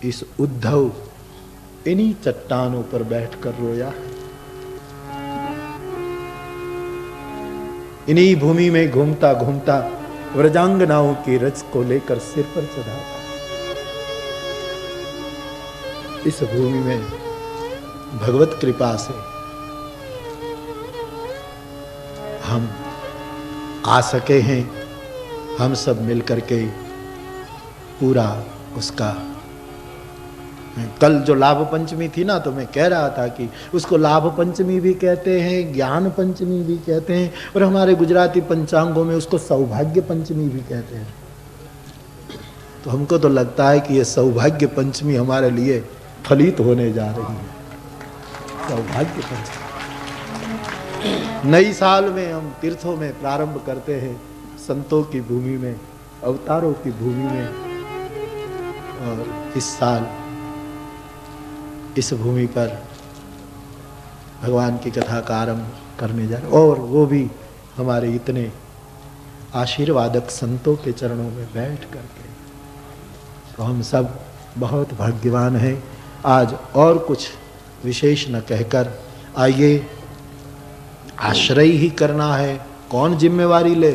इस उद्धव इन्हीं चट्टानों पर बैठकर रोया है, इन्हीं भूमि में घूमता घूमता व्रजांगनाओं की रच को लेकर सिर पर चढ़ा था। इस भूमि में भगवत कृपा से हम आ सके हैं। हम सब मिलकर के पूरा उसका कल जो लाभ पंचमी थी ना, तो मैं कह रहा था कि उसको लाभ पंचमी भी कहते हैं, ज्ञान पंचमी भी कहते हैं, और हमारे गुजराती पंचांगों में उसको सौभाग्य पंचमी भी कहते हैं। तो हमको तो लगता है कि ये सौभाग्य पंचमी हमारे लिए फलित होने जा रही है। सौभाग्य पंचमी, नई साल में हम तीर्थों में प्रारंभ करते हैं, संतों की भूमि में, अवतारों की भूमि में, और इस साल इस भूमि पर भगवान की कथा का आरंभ करने जा रहे, और वो भी हमारे इतने आशीर्वादक संतों के चरणों में बैठ करके। तो हम सब बहुत भाग्यवान हैं। आज और कुछ विशेष न कहकर आइए, आश्रय ही करना है, कौन जिम्मेवारी ले,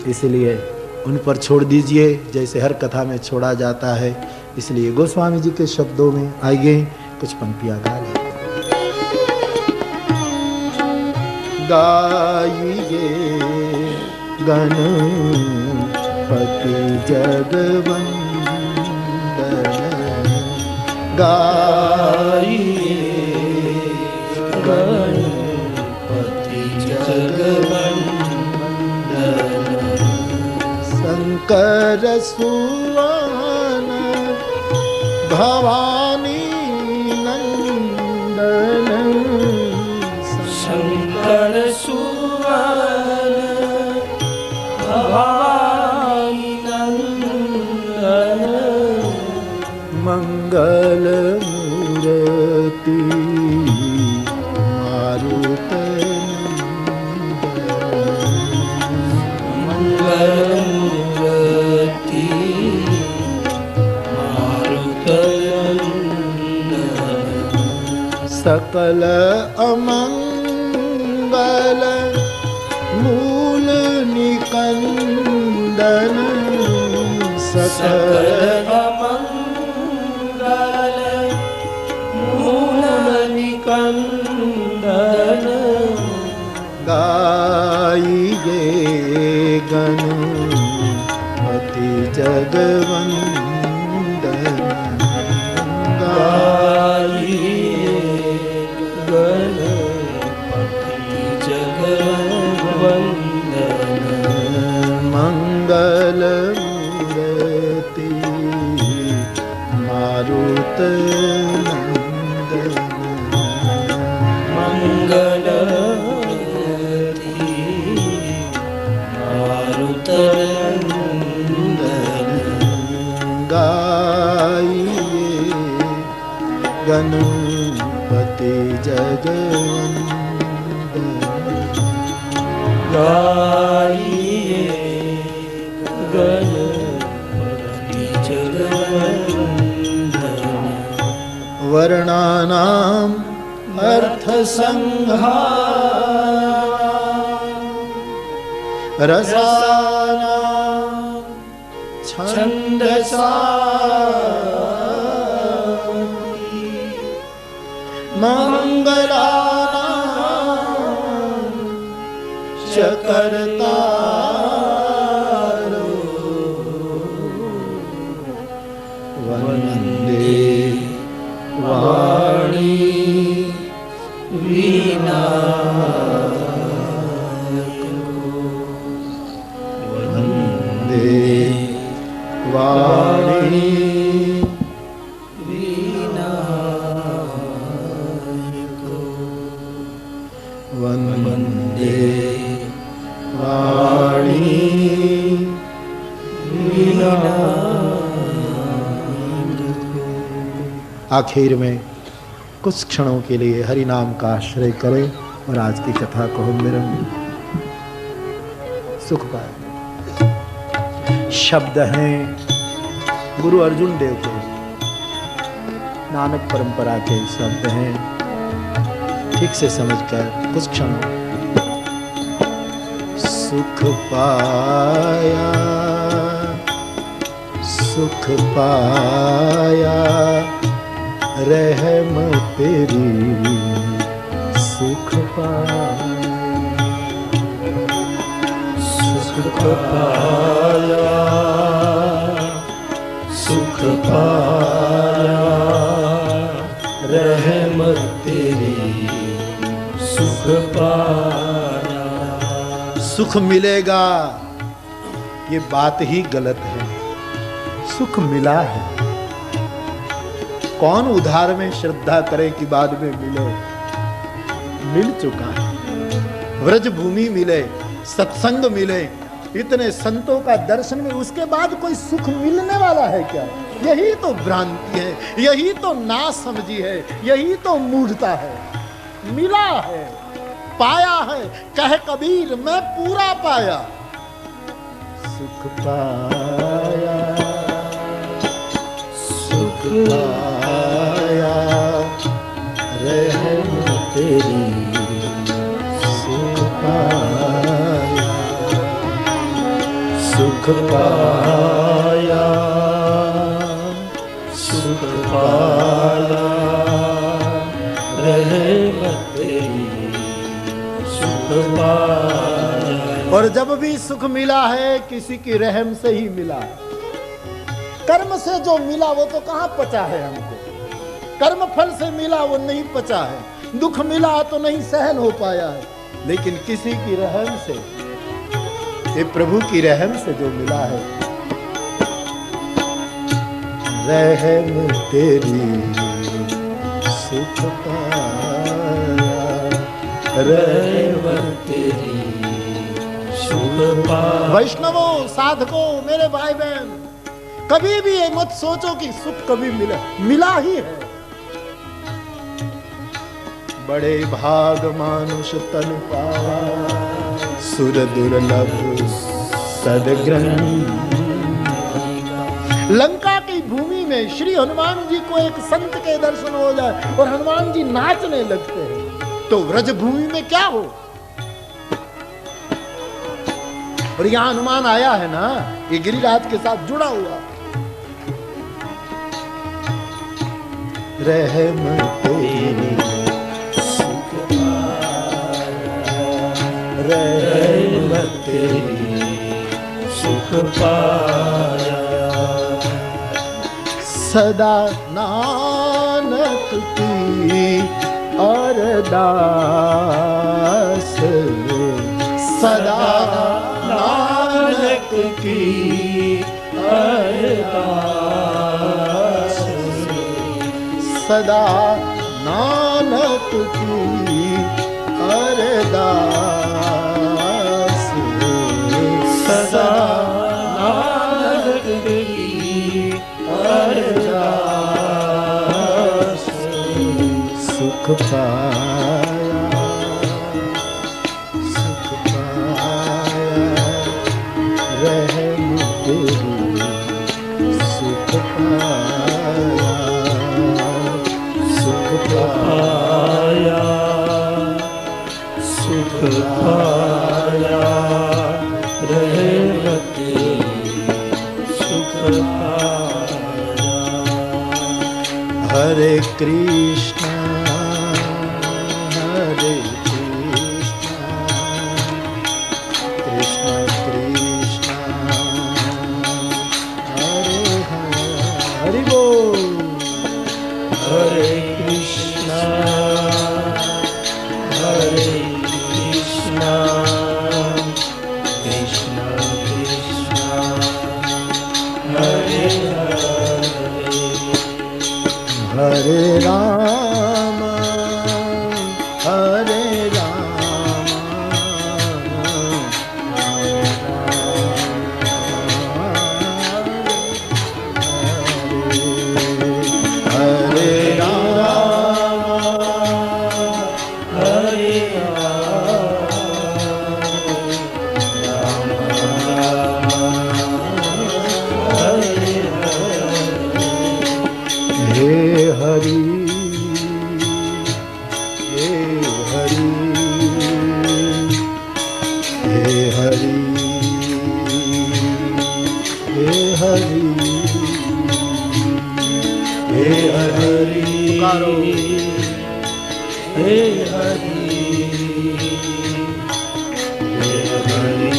इसलिए उन पर छोड़ दीजिए जैसे हर कथा में छोड़ा जाता है। इसलिए गोस्वामी जी के शब्दों में आइए कुछ पंक्तियां गा लें। गाइए गणपति जगवंदन, गाइए गणपति जगवंदन, शंकर सुवन भवानी नंदन, शंकर सुवन भवानी नंदन, मंगल मूर्ति मारुत मंगल मूर्ति मारुत नंदन, सकल अमंगल मूल निकंदन, सकल अमंगल मूल निकंदन, गाइए गणपति जगवंदन, गाइए गणपति जगवंदन, मंगल मूर्ति मारुत नंदन, मंगल मूर्ति मारुत नंदन, गाइए गणपति जगवंदन, गाइए गणपति जगवंदन, वर्णानाम् अर्थ संहार रसानां छंदसा मंगलानां च कर्तारो वंदे वाणी वंदे वाणी वंदे वाणी आखिर में कुछ क्षणों के लिए हरि नाम का आश्रय करें और आज की कथा को हम निरंतर सुख पाए। शब्द हैं गुरु अर्जुन देव के, नानक परंपरा के शब्द हैं, ठीक से समझकर कुछ क्षणों सुख पाया, सुख पाया रहम तेरी, सुख पाया, सुख पाया, सुख मिलेगा, ये बात ही गलत है। सुख मिला है। कौन उधार में श्रद्धा करे कि बाद में मिले? मिल चुका है। व्रज भूमि मिले, सत्संग मिले, इतने संतों का दर्शन में, उसके बाद कोई सुख मिलने वाला है क्या? यही तो भ्रांति है, यही तो नासमझी है, यही तो मूढ़ता है। मिला है, पाया है, कहे कबीर मैं पूरा पाया। सुख पाया, सुख पाया, रहम तेरी, सुख पाया, सुख पाया, सुख पाया, रहमत तेरी, सुख पाया। और जब भी सुख मिला है किसी की रहम से ही मिला है। कर्म से जो मिला वो तो कहां पचा है हमको, कर्म फल से मिला वो नहीं पचा है। दुख मिला तो नहीं सहन हो पाया है, लेकिन किसी की रहम से, ये प्रभु की रहम से जो मिला है, रहम तेरी, सुख पाया, रहम तेरी, सुख पाया। वैष्णवों, साधकों, मेरे भाई बहन, कभी भी ये मत सोचो कि सुख कभी मिले, मिला ही है। बड़े भाग मानुष तन पावा, सुर दुर्लभ सदग्रंथ। लंका की भूमि में श्री हनुमान जी को एक संत के दर्शन हो जाए और हनुमान जी नाचने लगते हैं, तो व्रज भूमि में क्या हो? और यहां हनुमान आया है ना, ये गिरिराज के साथ जुड़ा हुआ। रहम तेरी, सुख पाया, रहम तेरी, सुख पाया। सदा नानक की अरदास, सदा नानक की अरदास, सदा नानक की अरदास, सदा नानक की अरदास। सुख पाया, सुख पाया, रहम तेरी, सुख पाया, सुख पाया, सुख पाया, रहम तेरी, सुख पाया। हरे कृष्णा, हरे कृष्णा, कृष्णा कृष्णा, हरे हरे। हरि बोल। हरे कृष्णा, हरे कृष्णा, कृष्णा कृष्णा, हरे हरे, हरे राम, हरे राम, हरे राम, हरे हे हरि, हे हरि, हे हरि, हे हरि, हे हरि, पुकारो, हे हरि, हे हरि,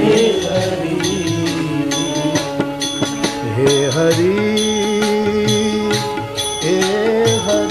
हे हरि, हे हरि, हे हरि, हे हरि।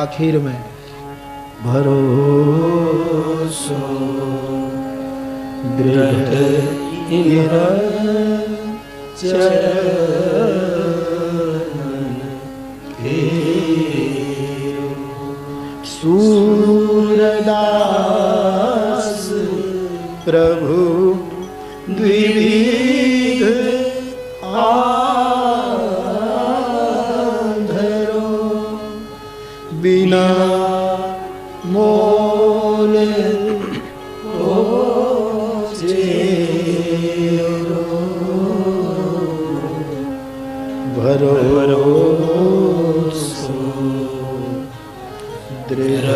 आखिर में भरोसो दृढ़ सूरदास प्रभु द्विविध आधरो बिना मोल भरोसो दृढ़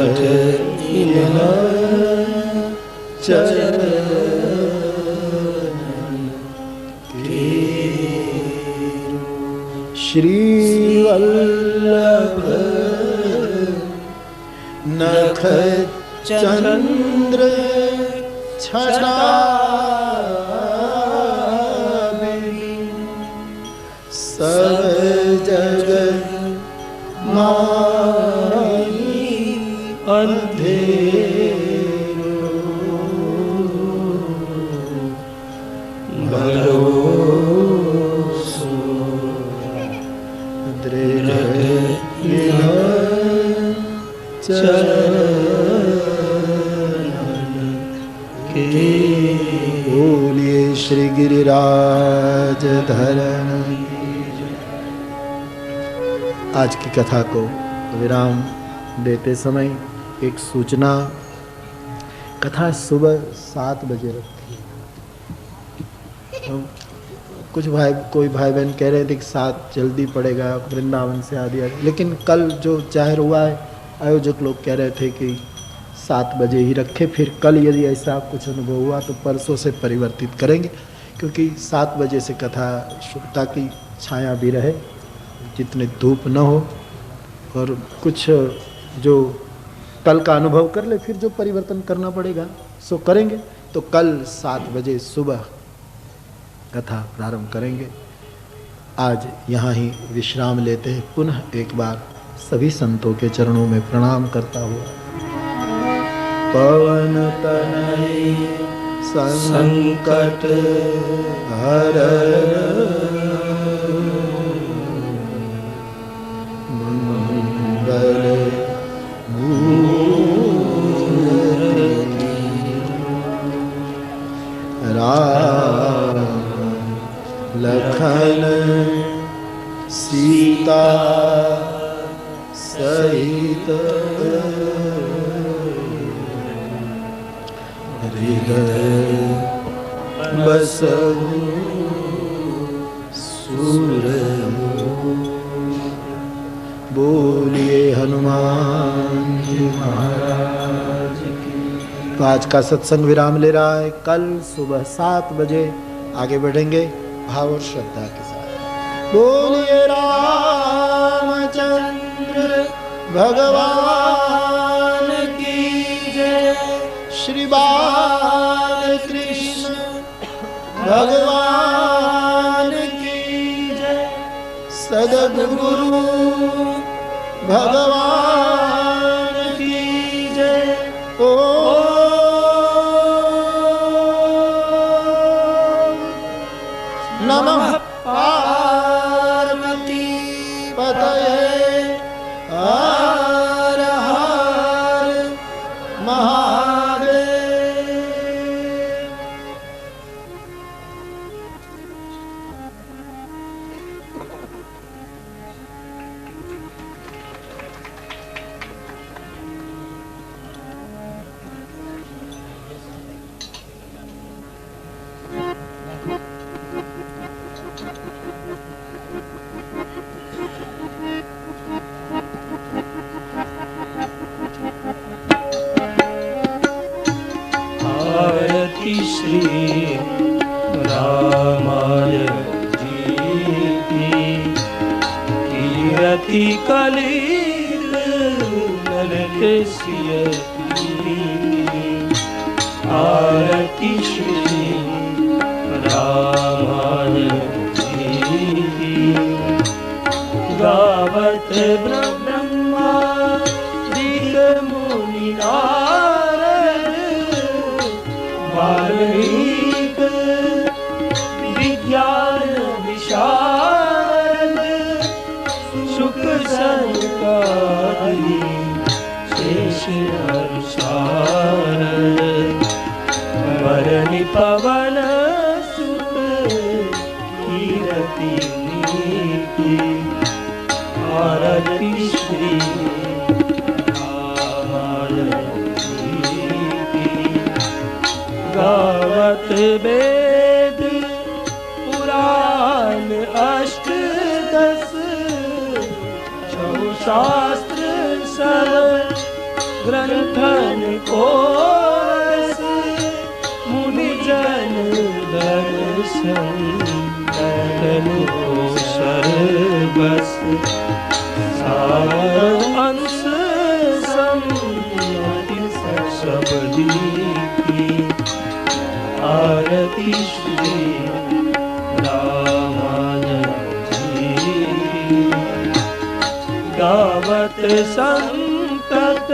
श्रीवल्लभ नख चंद्र छटा सब जगत माई अंधेरो भरोसो दृढ़ चरण के। बोलिए श्री गिरिराज धरण। आज की कथा को विराम देते समय एक सूचना, कथा सुबह 7 बजे रखी। कुछ कोई भाई बहन कह रहे थे कि 7 जल्दी पड़ेगा, वृंदावन से आदि, लेकिन कल जो जाहिर हुआ है आयोजक लोग कह रहे थे कि 7 बजे ही रखे। फिर कल यदि ऐसा कुछ अनुभव हुआ तो परसों से परिवर्तित करेंगे, क्योंकि 7 बजे से कथा शुभता की छाया भी रहे, जितने धूप न हो, और कुछ जो कल का अनुभव कर ले, फिर जो परिवर्तन करना पड़ेगा सो करेंगे। तो कल 7 बजे सुबह कथा प्रारंभ करेंगे। आज यहाँ ही विश्राम लेते हैं। पुनः एक बार सभी संतों के चरणों में प्रणाम करता हुआ। पवन तनय संकट हर मंगल मूर्ति राम लखन सीता सहित हृदय बसहु सुरनु। बोलिए हनुमान जी महाराज की। तो आज का सत्संग विराम ले रहा है। कल सुबह 7 बजे आगे बढ़ेंगे भाव और श्रद्धा के साथ। बोलिए रामचंद्र भगवान की जय। श्री बालकृष्ण भगवान की जय। सद्गुरु भगवान की जय। ओ नमः पार्वती पतये हर हर महादेव। श्री रामाय जी की कीरति कलील नरके सिय की। आरती श्री रामाय जी की। गावत ब्रह्मा दिग मुनि वाल्मीक विज्ञान विशारद सुख संकारि शेष अनुसारद। वरनि पवन सुत कीरति नीति। आरती श्री गावत वेद पुराण अष्ट दस। छौ शास्त्र सब ग्रंथन को रस। मुनि जन दर्शन करनु सर बस। सार अंश सम्मति सबदी की। आरती श्री रामाय जी की। गावत संतत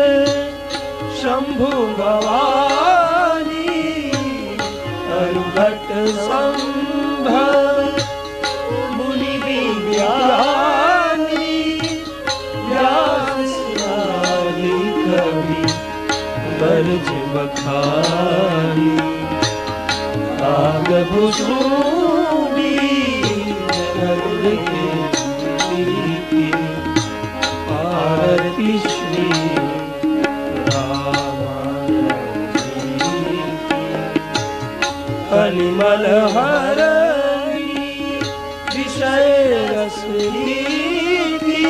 शंभु भवानी अरुघट संभव मुनि विज्ञानी व्यास आदि कवि बरज बखानी आग भुसुंडी गरुड़ की आरती श्री अनिमल हरणी विषय रस नीति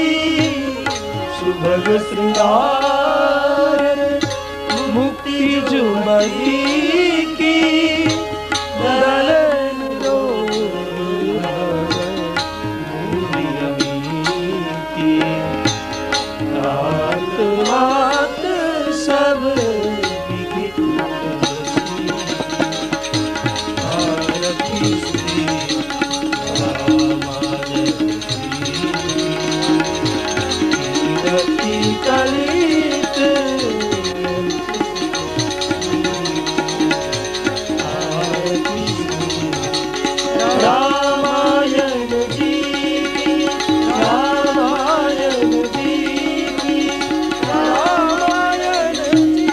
सुभग श्रृंगार मुक्ति जुमती की दलन की रात रात सब कलित रामायण जी की रामायण जी की रामायण जी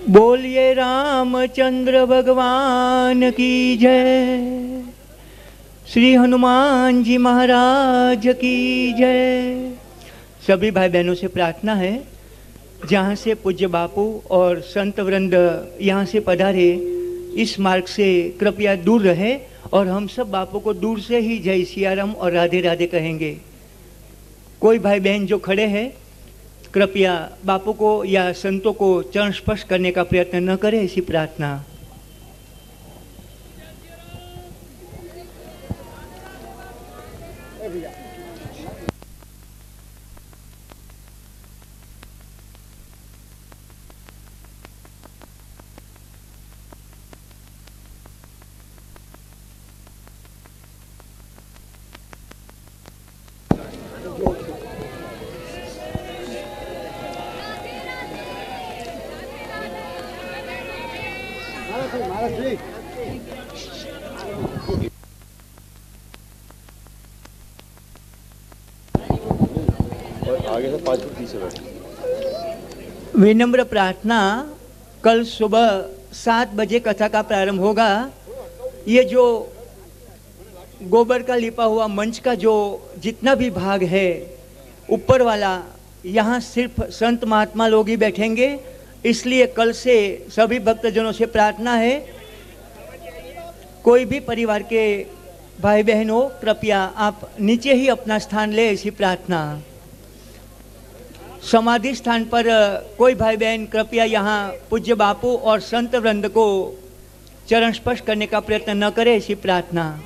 बोलिए रामचंद्र भगवान की जय, श्री हनुमान जी महाराज की जय। सभी भाई बहनों से प्रार्थना है, जहाँ से पूज्य बापू और संत वृंद यहाँ से पधारे, इस मार्ग से कृपया दूर रहे और हम सब बापू को दूर से ही जय सियाराम और राधे राधे कहेंगे। कोई भाई बहन जो खड़े हैं कृपया बापू को या संतों को चरण स्पर्श करने का प्रयत्न न करें, ऐसी प्रार्थना। आगे से 5 फुट पीछे बैठे। विनम्र प्रार्थना, कल सुबह 7 बजे कथा का प्रारंभ होगा। ये जो गोबर का लिपा हुआ मंच का जो जितना भी भाग है ऊपर वाला, यहाँ सिर्फ संत महात्मा लोग ही बैठेंगे, इसलिए कल से सभी भक्तजनों से प्रार्थना है, कोई भी परिवार के भाई बहन हो, कृपया आप नीचे ही अपना स्थान ले, ऐसी प्रार्थना। समाधि स्थान पर कोई भाई बहन कृपया यहाँ पूज्य बापू और संत वृंद को चरण स्पर्श करने का प्रयत्न न करे, ऐसी प्रार्थना।